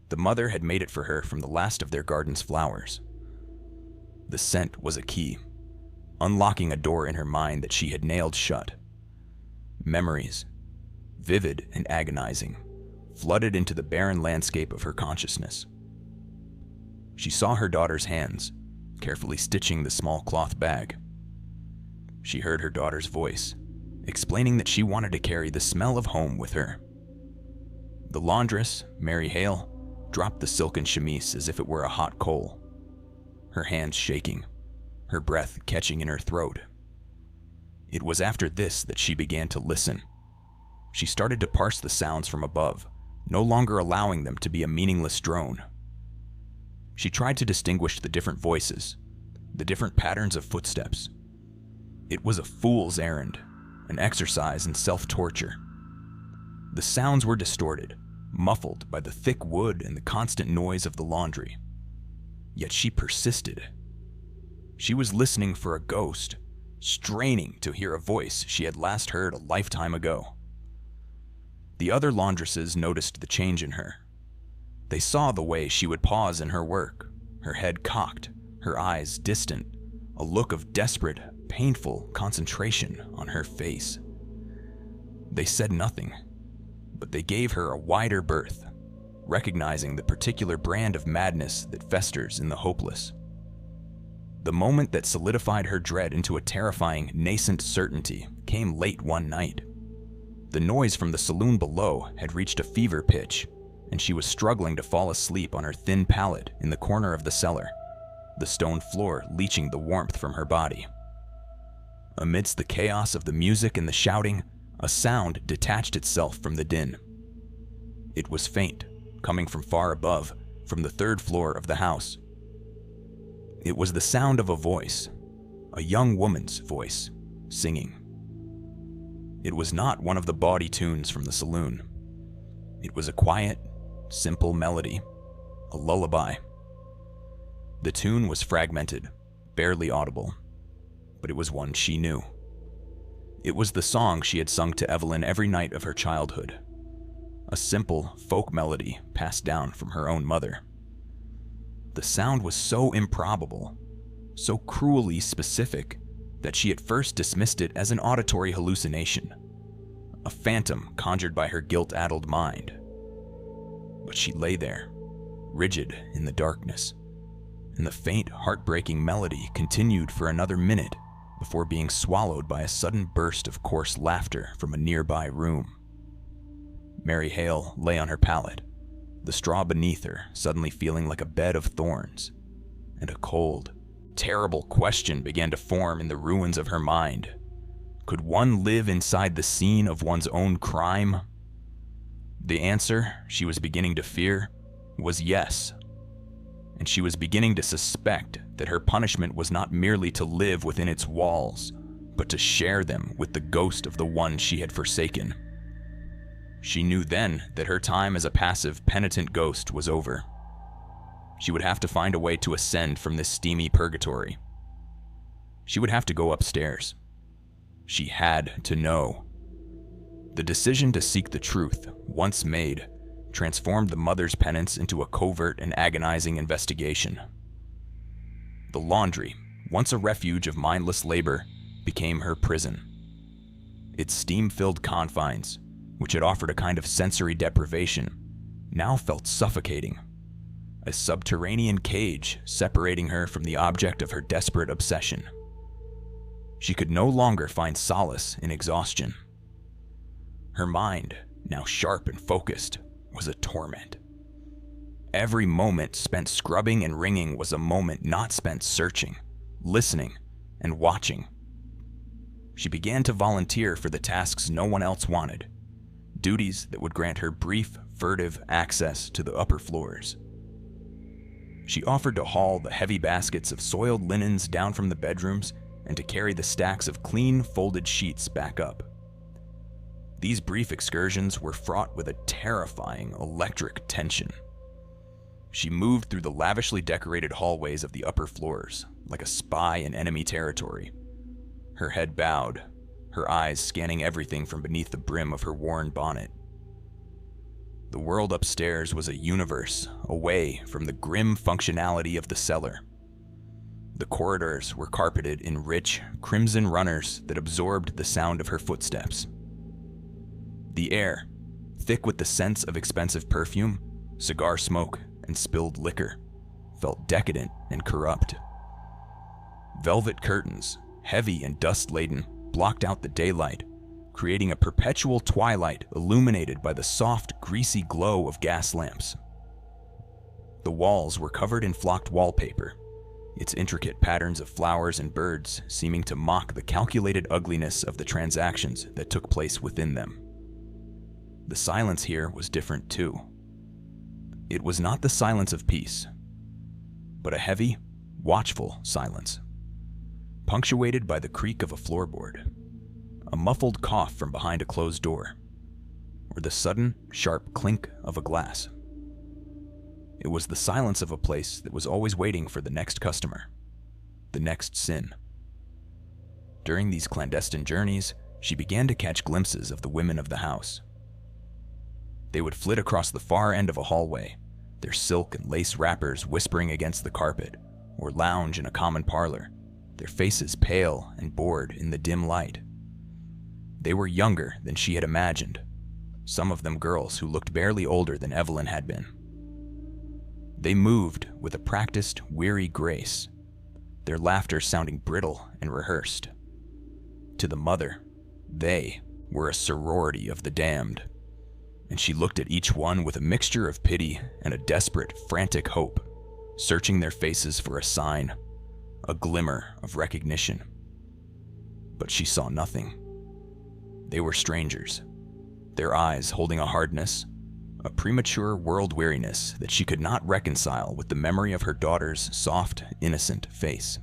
The mother had made it for her from the last of their garden's flowers. The scent was a key, unlocking a door in her mind that she had nailed shut. Memories, vivid and agonizing, flooded into the barren landscape of her consciousness. she saw her daughter's hands, carefully stitching the small cloth bag. She heard her daughter's voice, explaining that she wanted to carry the smell of home with her. The laundress, Mary Hale, dropped the silken chemise as if it were a hot coal, her hands shaking, her breath catching in her throat. It was after this that she began to listen. She started to parse the sounds from above, no longer allowing them to be a meaningless drone. She tried to distinguish the different voices, the different patterns of footsteps. It was a fool's errand, an exercise in self-torture. The sounds were distorted, muffled by the thick wood and the constant noise of the laundry. Yet she persisted. She was listening for a ghost, straining to hear a voice she had last heard a lifetime ago. The other laundresses noticed the change in her. They saw the way she would pause in her work, her head cocked, her eyes distant, a look of desperate, painful concentration on her face. They said nothing, but they gave her a wider berth, recognizing the particular brand of madness that festers in the hopeless. The moment that solidified her dread into a terrifying, nascent certainty came late one night. The noise from the saloon below had reached a fever pitch, and she was struggling to fall asleep on her thin pallet in the corner of the cellar, the stone floor leaching the warmth from her body. Amidst the chaos of the music and the shouting, a sound detached itself from the din. It was faint, coming from far above, from the third floor of the house. It was the sound of a voice, a young woman's voice, singing. It was not one of the bawdy tunes from the saloon. It was a quiet, simple melody, a lullaby. The tune was fragmented, barely audible, but it was one she knew. It was the song she had sung to Evelyn every night of her childhood, a simple folk melody passed down from her own mother. The sound was so improbable, so cruelly specific, that she at first dismissed it as an auditory hallucination, a phantom conjured by her guilt-addled mind. But she lay there, rigid in the darkness, and the faint, heartbreaking melody continued for another minute before being swallowed by a sudden burst of coarse laughter from a nearby room. Mary Hale lay on her pallet, the straw beneath her suddenly feeling like a bed of thorns, and a cold, terrible question began to form in the ruins of her mind. Could one live inside the scene of one's own crime? The answer, she was beginning to fear, was yes. And she was beginning to suspect that her punishment was not merely to live within its walls, but to share them with the ghost of the one she had forsaken. She knew then that her time as a passive, penitent ghost was over. She would have to find a way to ascend from this steamy purgatory. She would have to go upstairs. She had to know. The decision to seek the truth, once made, transformed the mother's penance into a covert and agonizing investigation. The laundry, once a refuge of mindless labor, became her prison. Its steam-filled confines, which had offered a kind of sensory deprivation, now felt suffocating. A subterranean cage separating her from the object of her desperate obsession. She could no longer find solace in exhaustion. Her mind, now sharp and focused, was a torment. Every moment spent scrubbing and wringing was a moment not spent searching, listening, and watching. She began to volunteer for the tasks no one else wanted, duties that would grant her brief, furtive access to the upper floors. She offered to haul the heavy baskets of soiled linens down from the bedrooms and to carry the stacks of clean, folded sheets back up. These brief excursions were fraught with a terrifying, electric tension. She moved through the lavishly decorated hallways of the upper floors, like a spy in enemy territory. Her head bowed, her eyes scanning everything from beneath the brim of her worn bonnet. The world upstairs was a universe away from the grim functionality of the cellar. The corridors were carpeted in rich, crimson runners that absorbed the sound of her footsteps. The air, thick with the scents of expensive perfume, cigar smoke, and spilled liquor, felt decadent and corrupt. Velvet curtains, heavy and dust-laden, blocked out the daylight, creating a perpetual twilight illuminated by the soft, greasy glow of gas lamps. The walls were covered in flocked wallpaper, its intricate patterns of flowers and birds seeming to mock the calculated ugliness of the transactions that took place within them. The silence here was different too. It was not the silence of peace, but a heavy, watchful silence, punctuated by the creak of a floorboard, a muffled cough from behind a closed door, or the sudden, sharp clink of a glass. It was the silence of a place that was always waiting for the next customer, the next sin. During these clandestine journeys, she began to catch glimpses of the women of the house. They would flit across the far end of a hallway, their silk and lace wrappers whispering against the carpet, or lounge in a common parlor, their faces pale and bored in the dim light. They were younger than she had imagined, some of them girls who looked barely older than Evelyn had been. They moved with a practiced, weary grace, their laughter sounding brittle and rehearsed. To the mother, they were a sorority of the damned, and she looked at each one with a mixture of pity and a desperate, frantic hope, searching their faces for a sign, a glimmer of recognition. But she saw nothing. They were strangers, their eyes holding a hardness, a premature world-weariness that she could not reconcile with the memory of her daughter's soft, innocent face.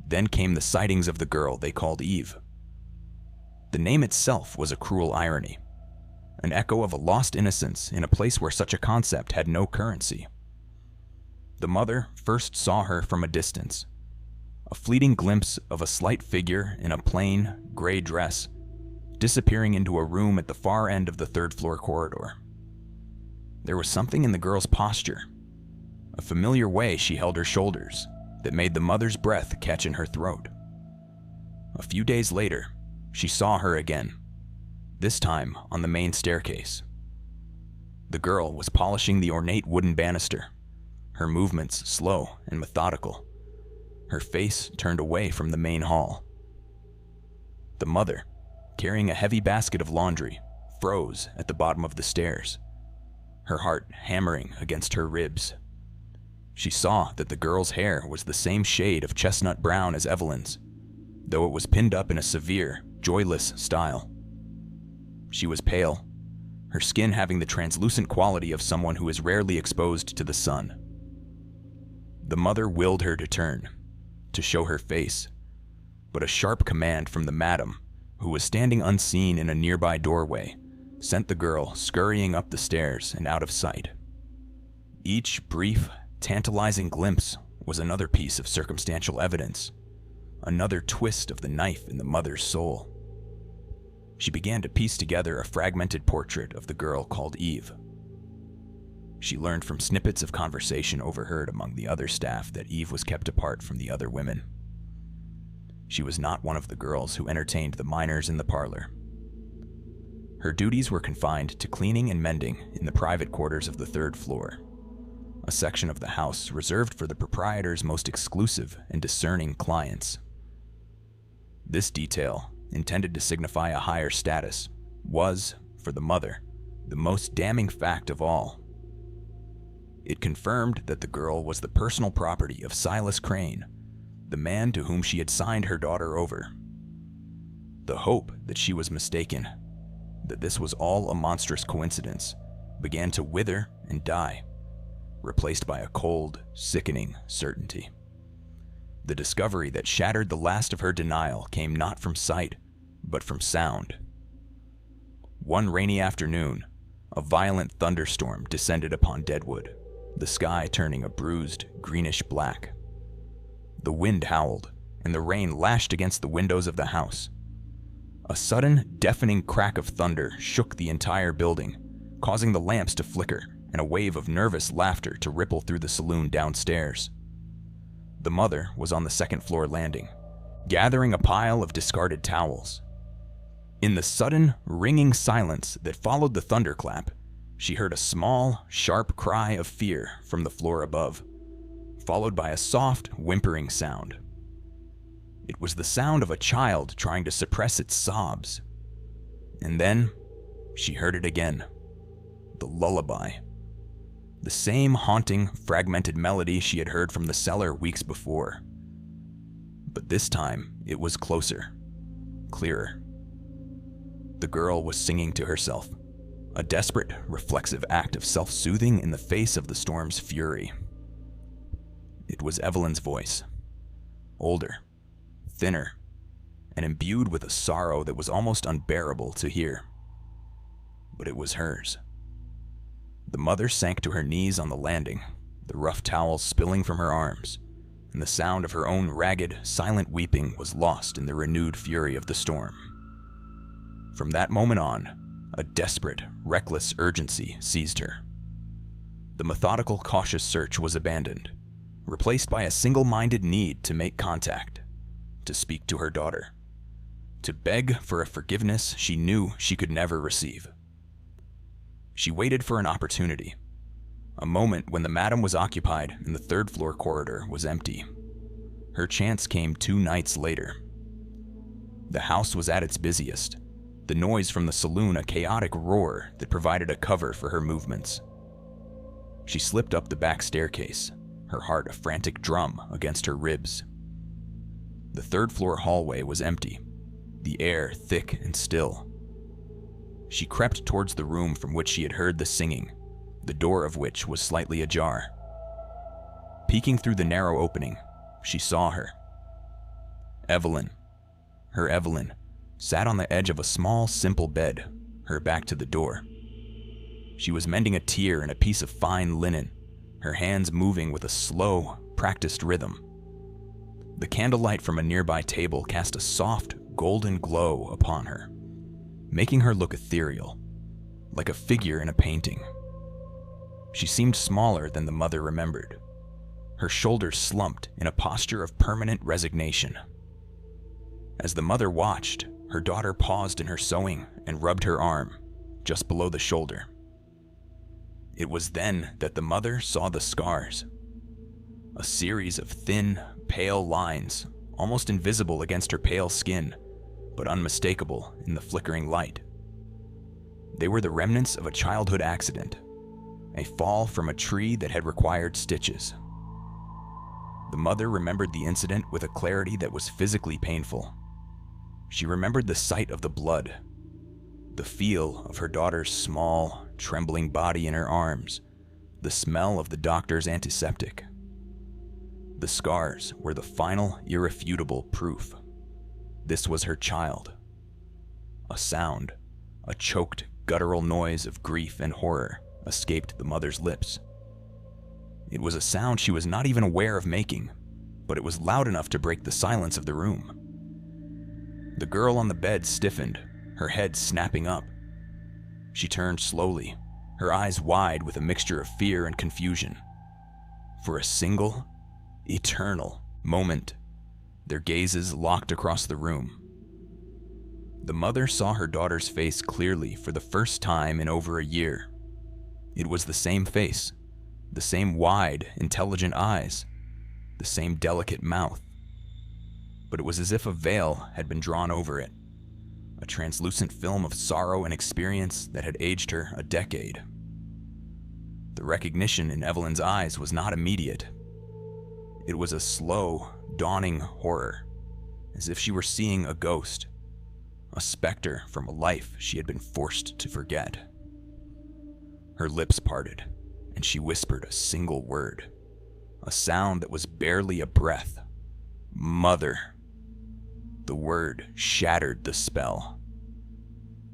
Then came the sightings of the girl they called Eve. The name itself was a cruel irony, an echo of a lost innocence in a place where such a concept had no currency. The mother first saw her from a distance, a fleeting glimpse of a slight figure in a plain, gray dress, disappearing into a room at the far end of the third-floor corridor. There was something in the girl's posture, a familiar way she held her shoulders, that made the mother's breath catch in her throat. A few days later, she saw her again, this time on the main staircase. The girl was polishing the ornate wooden banister, her movements slow and methodical, her face turned away from the main hall. The mother, carrying a heavy basket of laundry, froze at the bottom of the stairs, her heart hammering against her ribs. She saw that the girl's hair was the same shade of chestnut brown as Evelyn's, though it was pinned up in a severe, joyless style. She was pale, her skin having the translucent quality of someone who is rarely exposed to the sun. The mother willed her to turn, to show her face, but a sharp command from the madam, who was standing unseen in a nearby doorway, sent the girl scurrying up the stairs and out of sight. Each brief, tantalizing glimpse was another piece of circumstantial evidence, another twist of the knife in the mother's soul. She began to piece together a fragmented portrait of the girl called Eve. She learned from snippets of conversation overheard among the other staff that Eve was kept apart from the other women. She was not one of the girls who entertained the minors in the parlor. Her duties were confined to cleaning and mending in the private quarters of the third floor, a section of the house reserved for the proprietor's most exclusive and discerning clients. This detail, intended to signify a higher status, was, for the mother, the most damning fact of all. It confirmed that the girl was the personal property of Silas Crane, the man to whom she had signed her daughter over. The hope that she was mistaken, that this was all a monstrous coincidence, began to wither and die, replaced by a cold, sickening certainty. The discovery that shattered the last of her denial came not from sight, but from sound. One rainy afternoon, a violent thunderstorm descended upon Deadwood, the sky turning a bruised, greenish black. The wind howled, and the rain lashed against the windows of the house. A sudden, deafening crack of thunder shook the entire building, causing the lamps to flicker and a wave of nervous laughter to ripple through the saloon downstairs. The mother was on the second-floor landing, gathering a pile of discarded towels. In the sudden, ringing silence that followed the thunderclap, she heard a small, sharp cry of fear from the floor above, followed by a soft, whimpering sound. It was the sound of a child trying to suppress its sobs. And then, she heard it again. The lullaby. The same haunting, fragmented melody she had heard from the cellar weeks before. But this time, it was closer, clearer. The girl was singing to herself, a desperate, reflexive act of self-soothing in the face of the storm's fury. It was Evelyn's voice, older, thinner, and imbued with a sorrow that was almost unbearable to hear. But it was hers. The mother sank to her knees on the landing, the rough towel spilling from her arms, and the sound of her own ragged, silent weeping was lost in the renewed fury of the storm. From that moment on, a desperate, reckless urgency seized her. The methodical, cautious search was abandoned, replaced by a single-minded need to make contact, to speak to her daughter, to beg for a forgiveness she knew she could never receive. She waited for an opportunity, a moment when the madam was occupied and the third-floor corridor was empty. Her chance came 2 nights later. The house was at its busiest, the noise from the saloon a chaotic roar that provided a cover for her movements. She slipped up the back staircase, her heart a frantic drum against her ribs. The third-floor hallway was empty, the air thick and still. She crept towards the room from which she had heard the singing, the door of which was slightly ajar. Peeking through the narrow opening, she saw her. Evelyn. Her Evelyn sat on the edge of a small, simple bed, her back to the door. She was mending a tear in a piece of fine linen, her hands moving with a slow, practiced rhythm. The candlelight from a nearby table cast a soft, golden glow upon her, making her look ethereal, like a figure in a painting. She seemed smaller than the mother remembered. Her shoulders slumped in a posture of permanent resignation. As the mother watched, her daughter paused in her sewing and rubbed her arm, just below the shoulder. It was then that the mother saw the scars. A series of thin, pale lines, almost invisible against her pale skin, but unmistakable in the flickering light. They were the remnants of a childhood accident, a fall from a tree that had required stitches. The mother remembered the incident with a clarity that was physically painful. She remembered the sight of the blood, the feel of her daughter's small, trembling body in her arms, the smell of the doctor's antiseptic. The scars were the final, irrefutable proof. This was her child. A sound, a choked, guttural noise of grief and horror escaped the mother's lips. It was a sound she was not even aware of making, but it was loud enough to break the silence of the room. The girl on the bed stiffened, her head snapping up. She turned slowly, her eyes wide with a mixture of fear and confusion. For a single, eternal moment, their gazes locked across the room. The mother saw her daughter's face clearly for the first time in over a year. It was the same face, the same wide, intelligent eyes, the same delicate mouth. But it was as if a veil had been drawn over it, a translucent film of sorrow and experience that had aged her a decade. The recognition in Evelyn's eyes was not immediate. It was a slow, dawning horror, as if she were seeing a ghost, a specter from a life she had been forced to forget. Her lips parted, and she whispered a single word, a sound that was barely a breath. Mother. The word shattered the spell.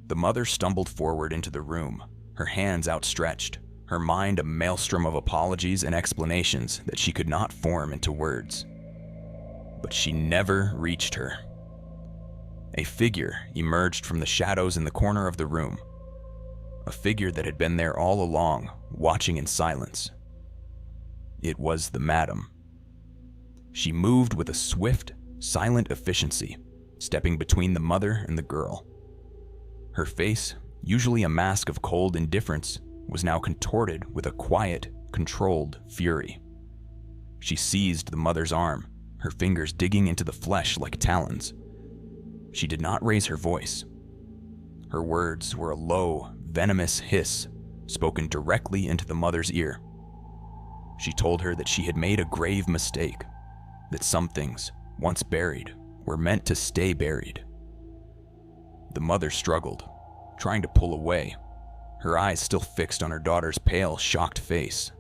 The mother stumbled forward into the room, her hands outstretched, her mind a maelstrom of apologies and explanations that she could not form into words. But she never reached her. A figure emerged from the shadows in the corner of the room, a figure that had been there all along, watching in silence. It was the madam. She moved with a swift, silent efficiency, stepping between the mother and the girl. Her face, usually a mask of cold indifference, was now contorted with a quiet, controlled fury. She seized the mother's arm, her fingers digging into the flesh like talons. She did not raise her voice. Her words were a low, venomous hiss spoken directly into the mother's ear. She told her that she had made a grave mistake, that some things, once buried, were meant to stay buried. The mother struggled, trying to pull away, her eyes still fixed on her daughter's pale, shocked face.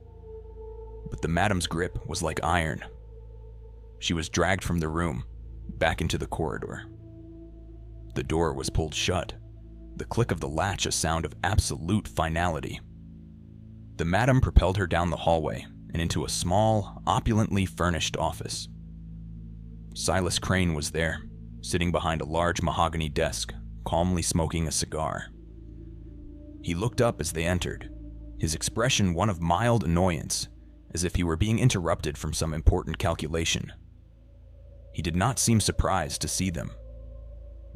But the madam's grip was like iron. She was dragged from the room, back into the corridor. The door was pulled shut, the click of the latch a sound of absolute finality. The madam propelled her down the hallway and into a small, opulently furnished office. Silas Crane was there, sitting behind a large mahogany desk, calmly smoking a cigar. He looked up as they entered, his expression one of mild annoyance, as if he were being interrupted from some important calculation. He did not seem surprised to see them.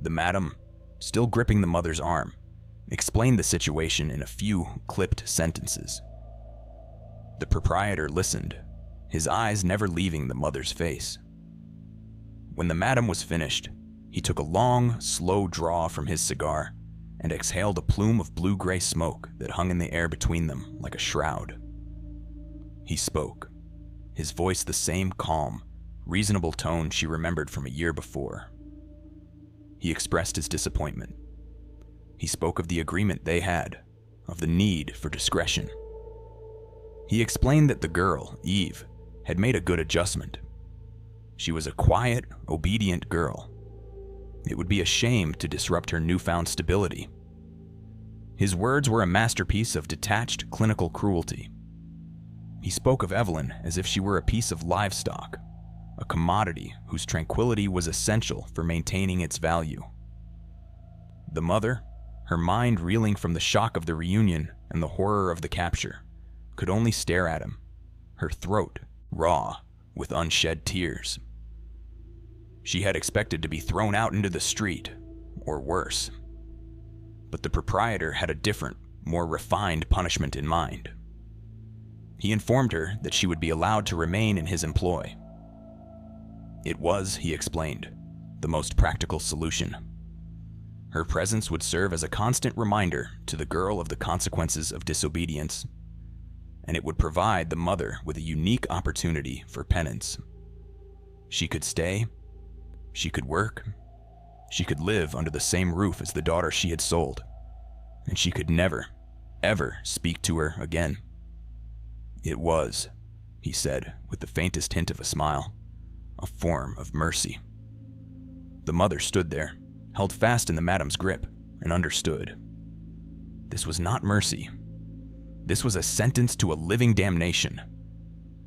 The madam, still gripping the mother's arm, explained the situation in a few clipped sentences. The proprietor listened, his eyes never leaving the mother's face. When the madam was finished, he took a long, slow draw from his cigar and exhaled a plume of blue-gray smoke that hung in the air between them like a shroud. He spoke, his voice the same calm, reasonable tone she remembered from a year before. He expressed his disappointment. He spoke of the agreement they had, of the need for discretion. He explained that the girl, Eve, had made a good adjustment. She was a quiet, obedient girl. It would be a shame to disrupt her newfound stability. His words were a masterpiece of detached clinical cruelty. He spoke of Evelyn as if she were a piece of livestock, a commodity whose tranquility was essential for maintaining its value. The mother, her mind reeling from the shock of the reunion and the horror of the capture, could only stare at him, her throat raw with unshed tears. She had expected to be thrown out into the street, or worse. But the proprietor had a different, more refined punishment in mind. He informed her that she would be allowed to remain in his employ. It was, he explained, the most practical solution. Her presence would serve as a constant reminder to the girl of the consequences of disobedience, and it would provide the mother with a unique opportunity for penance. She could stay, she could work, she could live under the same roof as the daughter she had sold, and she could never, ever speak to her again. It was, he said with the faintest hint of a smile, a form of mercy. The mother stood there, held fast in the madam's grip, and understood. This was not mercy. This was a sentence to a living damnation,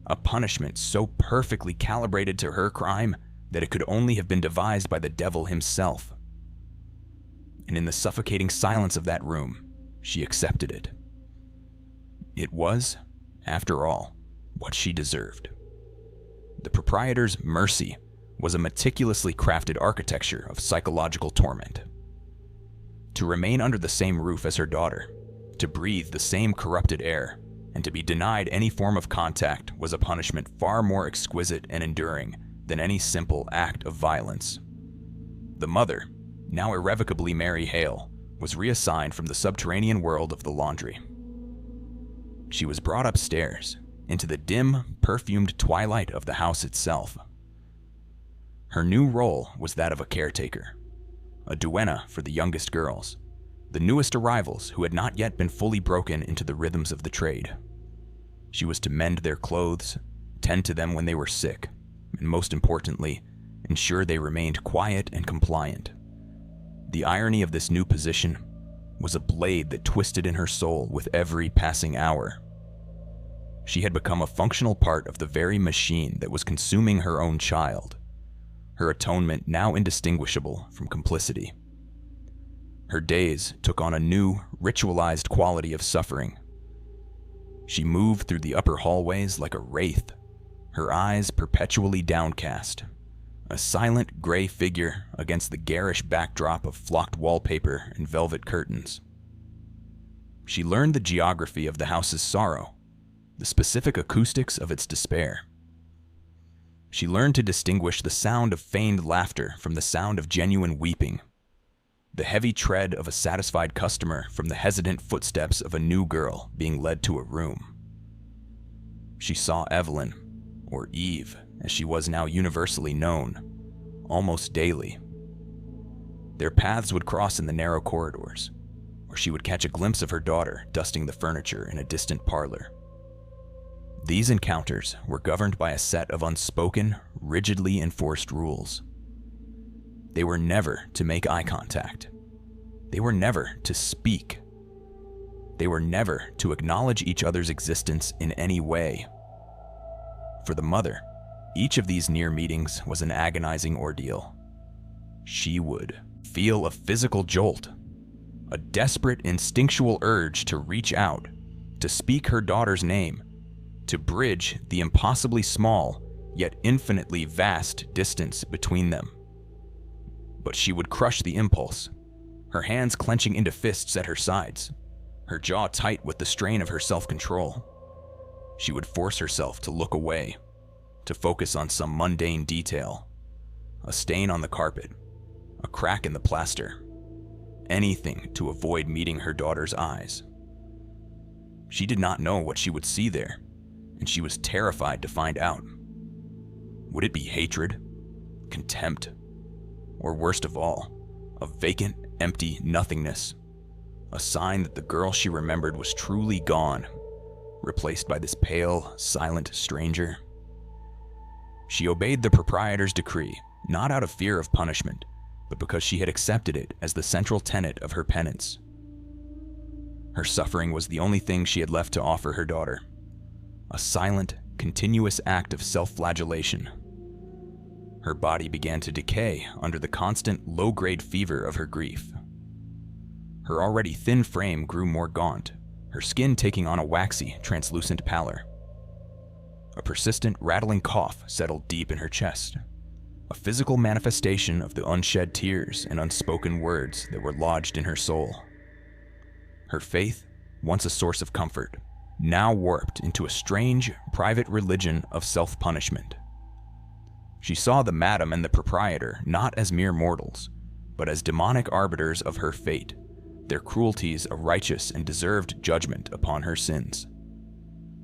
a punishment so perfectly calibrated to her crime that it could only have been devised by the devil himself. And in the suffocating silence of that room, she accepted it. It was, after all, what she deserved. The proprietor's mercy was a meticulously crafted architecture of psychological torment. To remain under the same roof as her daughter, to breathe the same corrupted air, and to be denied any form of contact was a punishment far more exquisite and enduring than any simple act of violence. The mother, now irrevocably Mary Hale, was reassigned from the subterranean world of the laundry. She was brought upstairs, into the dim, perfumed twilight of the house itself. Her new role was that of a caretaker, a duenna for the youngest girls, the newest arrivals who had not yet been fully broken into the rhythms of the trade. She was to mend their clothes, tend to them when they were sick, and most importantly, ensure they remained quiet and compliant. The irony of this new position was a blade that twisted in her soul with every passing hour. She had become a functional part of the very machine that was consuming her own child, her atonement now indistinguishable from complicity. Her days took on a new, ritualized quality of suffering. She moved through the upper hallways like a wraith, her eyes perpetually downcast, a silent gray figure against the garish backdrop of flocked wallpaper and velvet curtains. She learned the geography of the house's sorrow, the specific acoustics of its despair. She learned to distinguish the sound of feigned laughter from the sound of genuine weeping, the heavy tread of a satisfied customer from the hesitant footsteps of a new girl being led to a room. She saw Evelyn, or Eve, as she was now universally known, almost daily. Their paths would cross in the narrow corridors, or she would catch a glimpse of her daughter dusting the furniture in a distant parlor. These encounters were governed by a set of unspoken, rigidly enforced rules. They were never to make eye contact. They were never to speak. They were never to acknowledge each other's existence in any way. For the mother, each of these near meetings was an agonizing ordeal. She would feel a physical jolt, a desperate instinctual urge to reach out, to speak her daughter's name, to bridge the impossibly small yet infinitely vast distance between them. But she would crush the impulse, her hands clenching into fists at her sides, her jaw tight with the strain of her self-control. She would force herself to look away, to focus on some mundane detail, a stain on the carpet, a crack in the plaster, anything to avoid meeting her daughter's eyes. She did not know what she would see there, and she was terrified to find out. Would it be hatred, contempt, or worst of all, a vacant, empty nothingness, a sign that the girl she remembered was truly gone, replaced by this pale, silent stranger? She obeyed the proprietor's decree, not out of fear of punishment, but because she had accepted it as the central tenet of her penance. Her suffering was the only thing she had left to offer her daughter, a silent, continuous act of self-flagellation. Her body began to decay under the constant, low-grade fever of her grief. Her already thin frame grew more gaunt, her skin taking on a waxy, translucent pallor. A persistent, rattling cough settled deep in her chest, a physical manifestation of the unshed tears and unspoken words that were lodged in her soul. Her faith, once a source of comfort, now warped into a strange, private religion of self-punishment. She saw the madam and the proprietor not as mere mortals, but as demonic arbiters of her fate, their cruelties a righteous and deserved judgment upon her sins.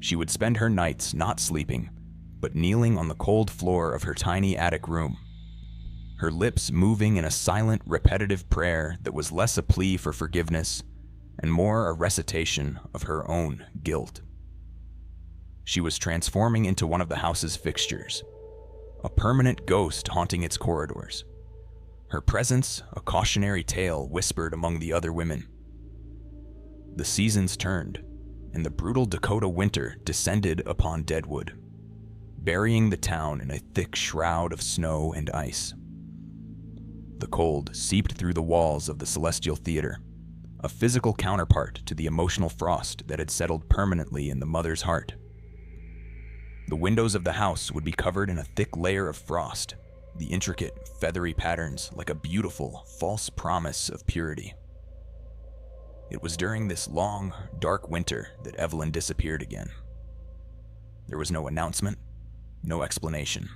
She would spend her nights not sleeping, but kneeling on the cold floor of her tiny attic room, her lips moving in a silent, repetitive prayer that was less a plea for forgiveness and more a recitation of her own guilt. She was transforming into one of the house's fixtures, a permanent ghost haunting its corridors, her presence a cautionary tale whispered among the other women. The seasons turned, and the brutal Dakota winter descended upon Deadwood, burying the town in a thick shroud of snow and ice. The cold seeped through the walls of the Celestial Theater, a physical counterpart to the emotional frost that had settled permanently in the mother's heart. The windows of the house would be covered in a thick layer of frost, the intricate, feathery patterns like a beautiful, false promise of purity. It was during this long, dark winter that Evelyn disappeared again. There was no announcement, no explanation.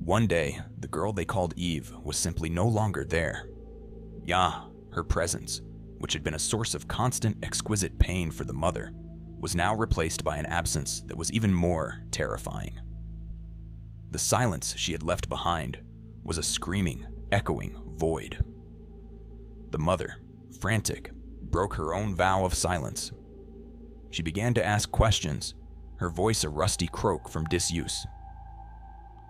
One day, the girl they called Eve was simply no longer there. Her presence, which had been a source of constant, exquisite pain for the mother, was now replaced by an absence that was even more terrifying. The silence she had left behind was a screaming, echoing void. The mother, frantic, broke her own vow of silence. She began to ask questions, her voice a rusty croak from disuse.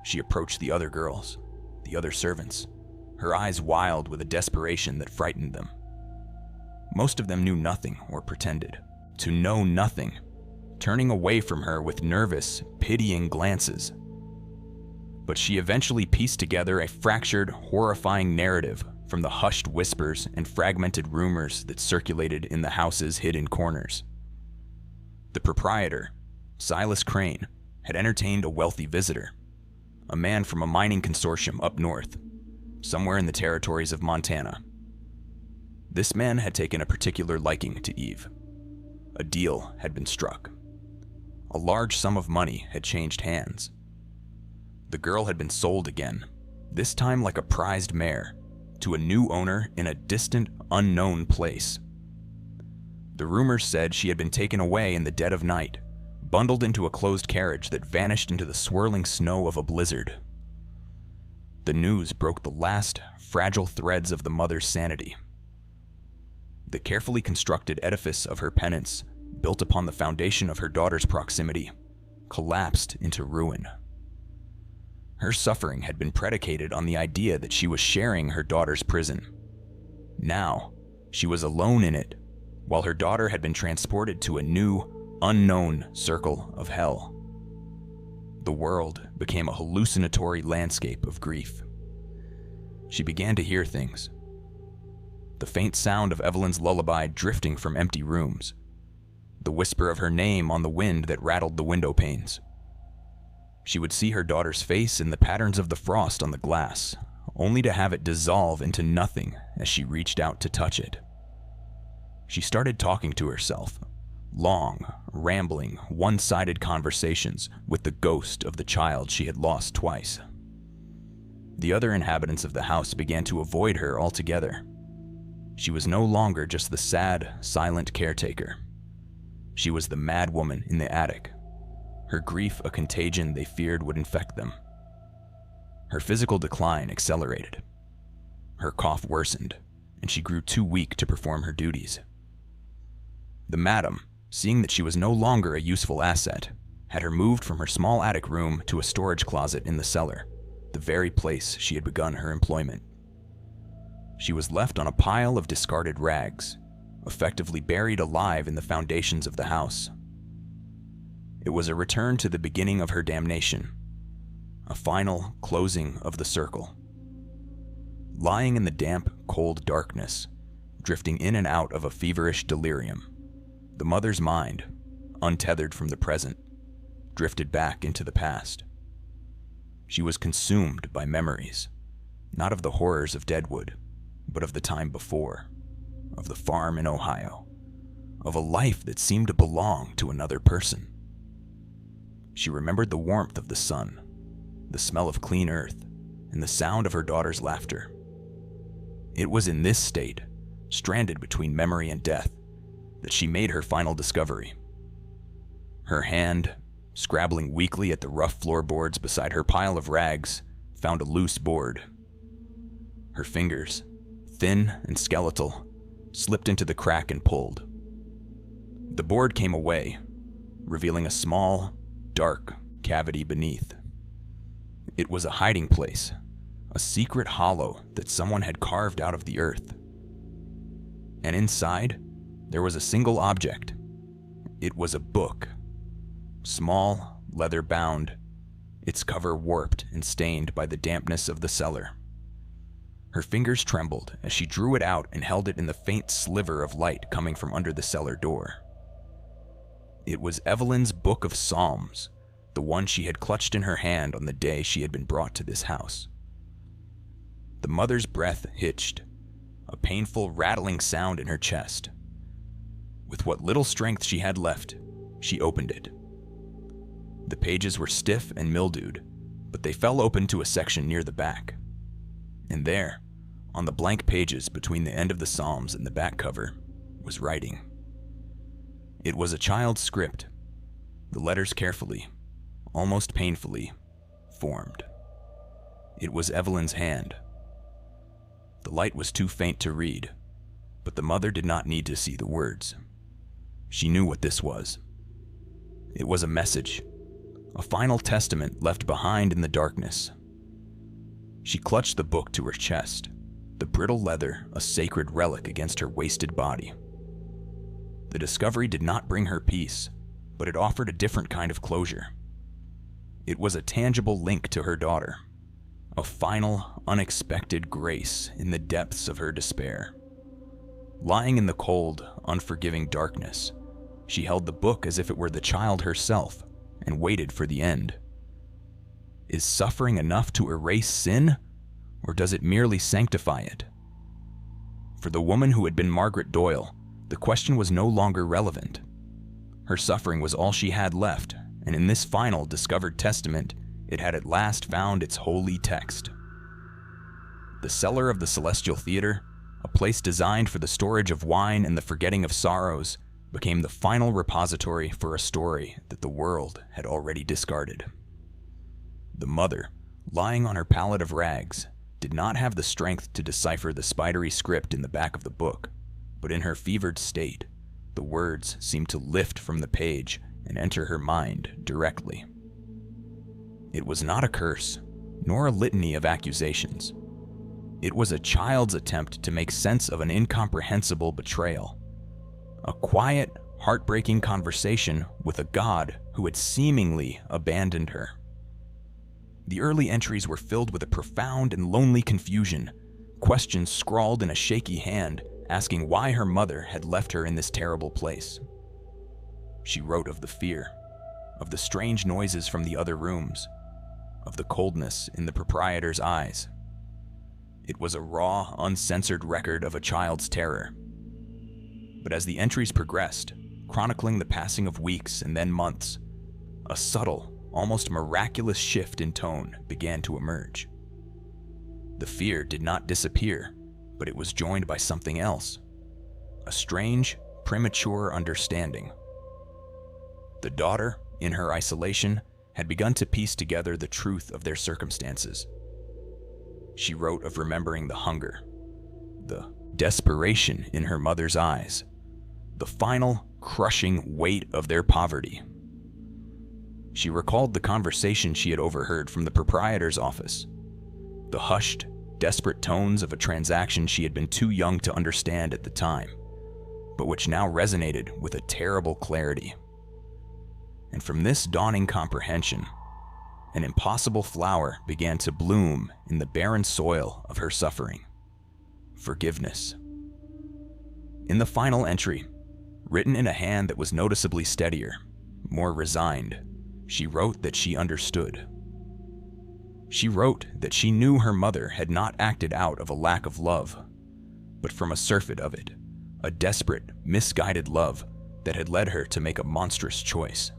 She approached the other girls, the other servants, her eyes wild with a desperation that frightened them. Most of them knew nothing or pretended to know nothing, turning away from her with nervous, pitying glances. But she eventually pieced together a fractured, horrifying narrative from the hushed whispers and fragmented rumors that circulated in the house's hidden corners. The proprietor, Silas Crane, had entertained a wealthy visitor, a man from a mining consortium up north, somewhere in the territories of Montana. This man had taken a particular liking to Eve. A deal had been struck. A large sum of money had changed hands. The girl had been sold again, this time like a prized mare, to a new owner in a distant, unknown place. The rumors said she had been taken away in the dead of night, bundled into a closed carriage that vanished into the swirling snow of a blizzard. The news broke the last, fragile threads of the mother's sanity. The carefully constructed edifice of her penance, built upon the foundation of her daughter's proximity, collapsed into ruin. Her suffering had been predicated on the idea that she was sharing her daughter's prison. Now, she was alone in it, while her daughter had been transported to a new, unknown circle of hell. The world became a hallucinatory landscape of grief. She began to hear things. The faint sound of Evelyn's lullaby drifting from empty rooms. The whisper of her name on the wind that rattled the window panes. She would see her daughter's face in the patterns of the frost on the glass, only to have it dissolve into nothing as she reached out to touch it. She started talking to herself, long, rambling, one-sided conversations with the ghost of the child she had lost twice. The other inhabitants of the house began to avoid her altogether. She was no longer just the sad, silent caretaker. She was the mad woman in the attic, her grief a contagion they feared would infect them. Her physical decline accelerated. Her cough worsened, and she grew too weak to perform her duties. The madam, seeing that she was no longer a useful asset, had her moved from her small attic room to a storage closet in the cellar, the very place she had begun her employment. She was left on a pile of discarded rags, effectively buried alive in the foundations of the house. It was a return to the beginning of her damnation, a final closing of the circle. Lying in the damp, cold darkness, drifting in and out of a feverish delirium, the mother's mind, untethered from the present, drifted back into the past. She was consumed by memories, not of the horrors of Deadwood, but of the time before, of the farm in Ohio, of a life that seemed to belong to another person. She remembered the warmth of the sun, the smell of clean earth, and the sound of her daughter's laughter. It was in this state, stranded between memory and death, that she made her final discovery. Her hand, scrabbling weakly at the rough floorboards beside her pile of rags, found a loose board. Her fingers, thin and skeletal, slipped into the crack and pulled. The board came away, revealing a small, dark cavity beneath. It was a hiding place, a secret hollow that someone had carved out of the earth. And inside, there was a single object. It was a book. Small, leather-bound, its cover warped and stained by the dampness of the cellar. Her fingers trembled as she drew it out and held it in the faint sliver of light coming from under the cellar door. It was Evelyn's Book of Psalms, the one she had clutched in her hand on the day she had been brought to this house. The mother's breath hitched, a painful rattling sound in her chest. With what little strength she had left, she opened it. The pages were stiff and mildewed, but they fell open to a section near the back. And there, on the blank pages between the end of the Psalms and the back cover, was writing. It was a child's script, the letters carefully, almost painfully, formed. It was Evelyn's hand. The light was too faint to read, but the mother did not need to see the words. She knew what this was. It was a message, a final testament left behind in the darkness. She clutched the book to her chest, the brittle leather a sacred relic against her wasted body. The discovery did not bring her peace, but it offered a different kind of closure. It was a tangible link to her daughter, a final, unexpected grace in the depths of her despair. Lying in the cold, unforgiving darkness, she held the book as if it were the child herself and waited for the end. Is suffering enough to erase sin, or does it merely sanctify it? For the woman who had been Margaret Doyle, the question was no longer relevant. Her suffering was all she had left, and in this final discovered testament, it had at last found its holy text. The cellar of the Celestial Theater, a place designed for the storage of wine and the forgetting of sorrows, became the final repository for a story that the world had already discarded. The mother, lying on her pallet of rags, did not have the strength to decipher the spidery script in the back of the book, but in her fevered state, the words seemed to lift from the page and enter her mind directly. It was not a curse, nor a litany of accusations. It was a child's attempt to make sense of an incomprehensible betrayal. A quiet, heartbreaking conversation with a God who had seemingly abandoned her. The early entries were filled with a profound and lonely confusion, questions scrawled in a shaky hand asking why her mother had left her in this terrible place. She wrote of the fear, of the strange noises from the other rooms, of the coldness in the proprietor's eyes. It was a raw, uncensored record of a child's terror. But as the entries progressed, chronicling the passing of weeks and then months, a subtle, almost miraculous shift in tone began to emerge. The fear did not disappear, but it was joined by something else, a strange, premature understanding. The daughter, in her isolation, had begun to piece together the truth of their circumstances. She wrote of remembering the hunger, the desperation in her mother's eyes, the final, crushing weight of their poverty. She recalled the conversation she had overheard from the proprietor's office, the hushed, desperate tones of a transaction she had been too young to understand at the time, but which now resonated with a terrible clarity. And from this dawning comprehension, an impossible flower began to bloom in the barren soil of her suffering: forgiveness. In the final entry, written in a hand that was noticeably steadier, more resigned, she wrote that she understood. She wrote that she knew her mother had not acted out of a lack of love, but from a surfeit of it, a desperate, misguided love that had led her to make a monstrous choice.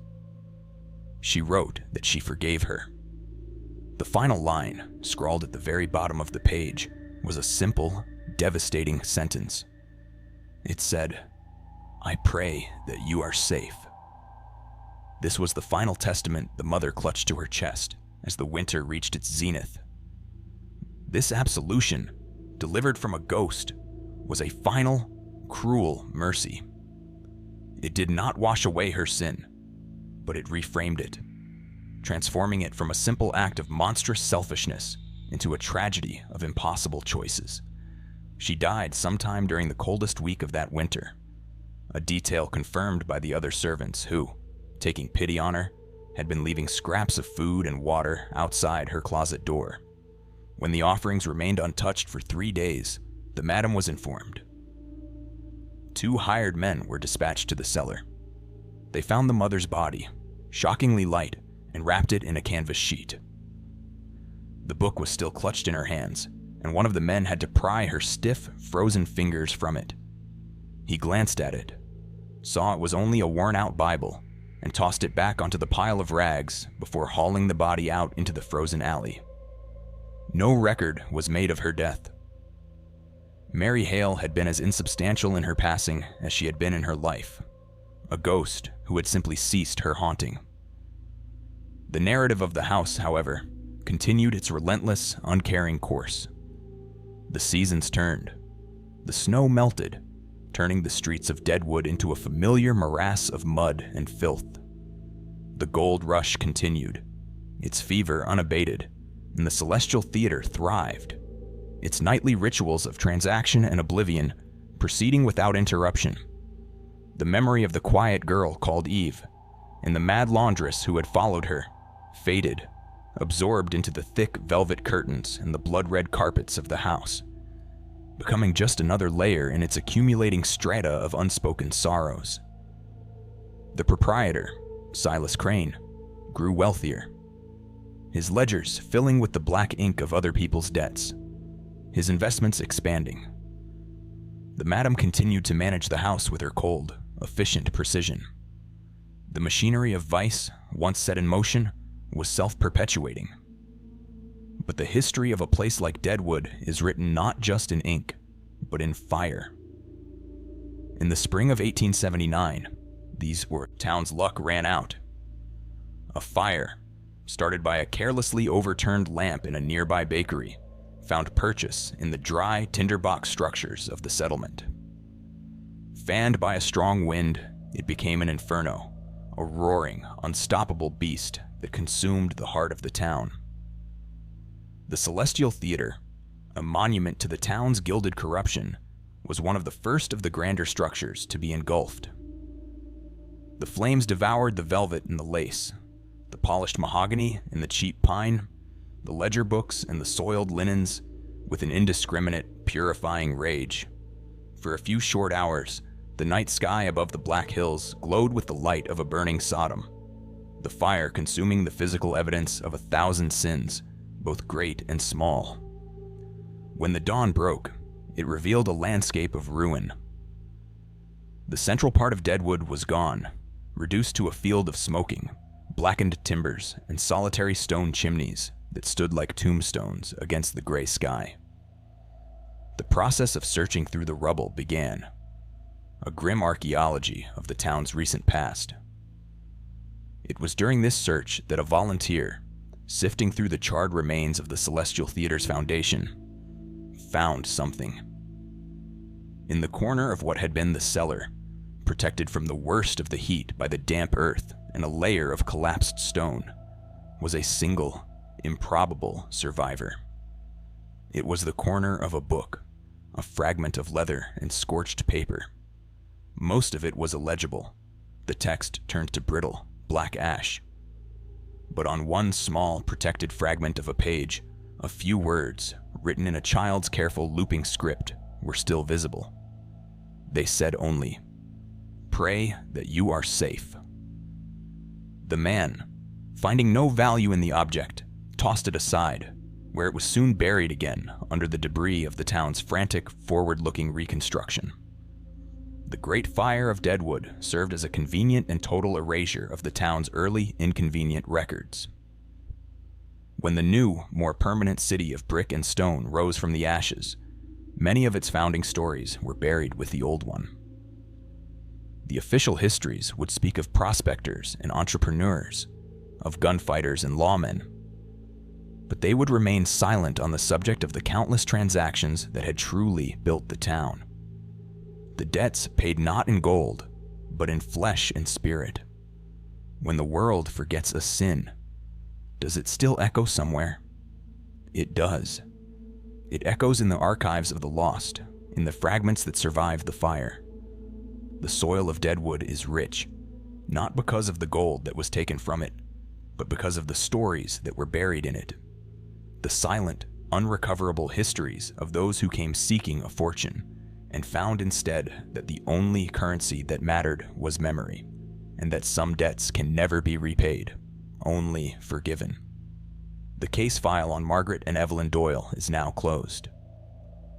She wrote that she forgave her. The final line, scrawled at the very bottom of the page, was a simple, devastating sentence. It said, "I pray that you are safe." This was the final testament the mother clutched to her chest as the winter reached its zenith. This absolution, delivered from a ghost, was a final, cruel mercy. It did not wash away her sin, but it reframed it, transforming it from a simple act of monstrous selfishness into a tragedy of impossible choices. She died sometime during the coldest week of that winter, a detail confirmed by the other servants who, taking pity on her, had been leaving scraps of food and water outside her closet door. When the offerings remained untouched for 3 days, the madam was informed. 2 hired men were dispatched to the cellar. They found the mother's body, shockingly light, and wrapped it in a canvas sheet. The book was still clutched in her hands, and one of the men had to pry her stiff, frozen fingers from it. He glanced at it, saw it was only a worn-out Bible, and tossed it back onto the pile of rags before hauling the body out into the frozen alley. No record was made of her death. Mary Hale had been as insubstantial in her passing as she had been in her life, a ghost who had simply ceased her haunting. The narrative of the house, however, continued its relentless, uncaring course. The seasons turned. The snow melted, turning the streets of Deadwood into a familiar morass of mud and filth. The gold rush continued, its fever unabated, and the Celestial Theater thrived, its nightly rituals of transaction and oblivion proceeding without interruption. The memory of the quiet girl called Eve, and the mad laundress who had followed her, faded, absorbed into the thick velvet curtains and the blood-red carpets of the house, becoming just another layer in its accumulating strata of unspoken sorrows. The proprietor, Silas Crane, grew wealthier, his ledgers filling with the black ink of other people's debts, his investments expanding. The madam continued to manage the house with her cold, efficient precision. The machinery of vice, once set in motion, was self-perpetuating. But the history of a place like Deadwood is written not just in ink, but in fire. In the spring of 1879, town's luck ran out. A fire, started by a carelessly overturned lamp in a nearby bakery, found purchase in the dry tinderbox structures of the settlement. Fanned by a strong wind, it became an inferno, a roaring, unstoppable beast that consumed the heart of the town. The Celestial Theater, a monument to the town's gilded corruption, was one of the first of the grander structures to be engulfed. The flames devoured the velvet and the lace, the polished mahogany and the cheap pine, the ledger books and the soiled linens, with an indiscriminate, purifying rage. For a few short hours, the night sky above the Black Hills glowed with the light of a burning Sodom, the fire consuming the physical evidence of 1,000 sins, both great and small. When the dawn broke, it revealed a landscape of ruin. The central part of Deadwood was gone, reduced to a field of smoking, blackened timbers, and solitary stone chimneys that stood like tombstones against the gray sky. The process of searching through the rubble began, a grim archaeology of the town's recent past. It was during this search that a volunteer, sifting through the charred remains of the Celestial Theater's foundation, found something. In the corner of what had been the cellar, protected from the worst of the heat by the damp earth and a layer of collapsed stone, was a single, improbable survivor. It was the corner of a book, a fragment of leather and scorched paper. Most of it was illegible, the text turned to brittle, black ash. But on one small, protected fragment of a page, a few words, written in a child's careful looping script, were still visible. They said only, "Pray that you are safe." The man, finding no value in the object, tossed it aside, where it was soon buried again under the debris of the town's frantic, forward-looking reconstruction. The Great Fire of Deadwood served as a convenient and total erasure of the town's early, inconvenient records. When the new, more permanent city of brick and stone rose from the ashes, many of its founding stories were buried with the old one. The official histories would speak of prospectors and entrepreneurs, of gunfighters and lawmen, but they would remain silent on the subject of the countless transactions that had truly built the town. The debts paid not in gold, but in flesh and spirit. When the world forgets a sin, does it still echo somewhere? It does. It echoes in the archives of the lost, in the fragments that survived the fire. The soil of Deadwood is rich, not because of the gold that was taken from it, but because of the stories that were buried in it. The silent, unrecoverable histories of those who came seeking a fortune, and found instead that the only currency that mattered was memory, and that some debts can never be repaid, only forgiven. The case file on Margaret and Evelyn Doyle is now closed.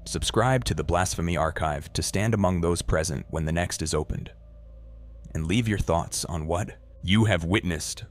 Subscribe to the Blasphemy Archive to stand among those present when the next is opened. And leave your thoughts on what you have witnessed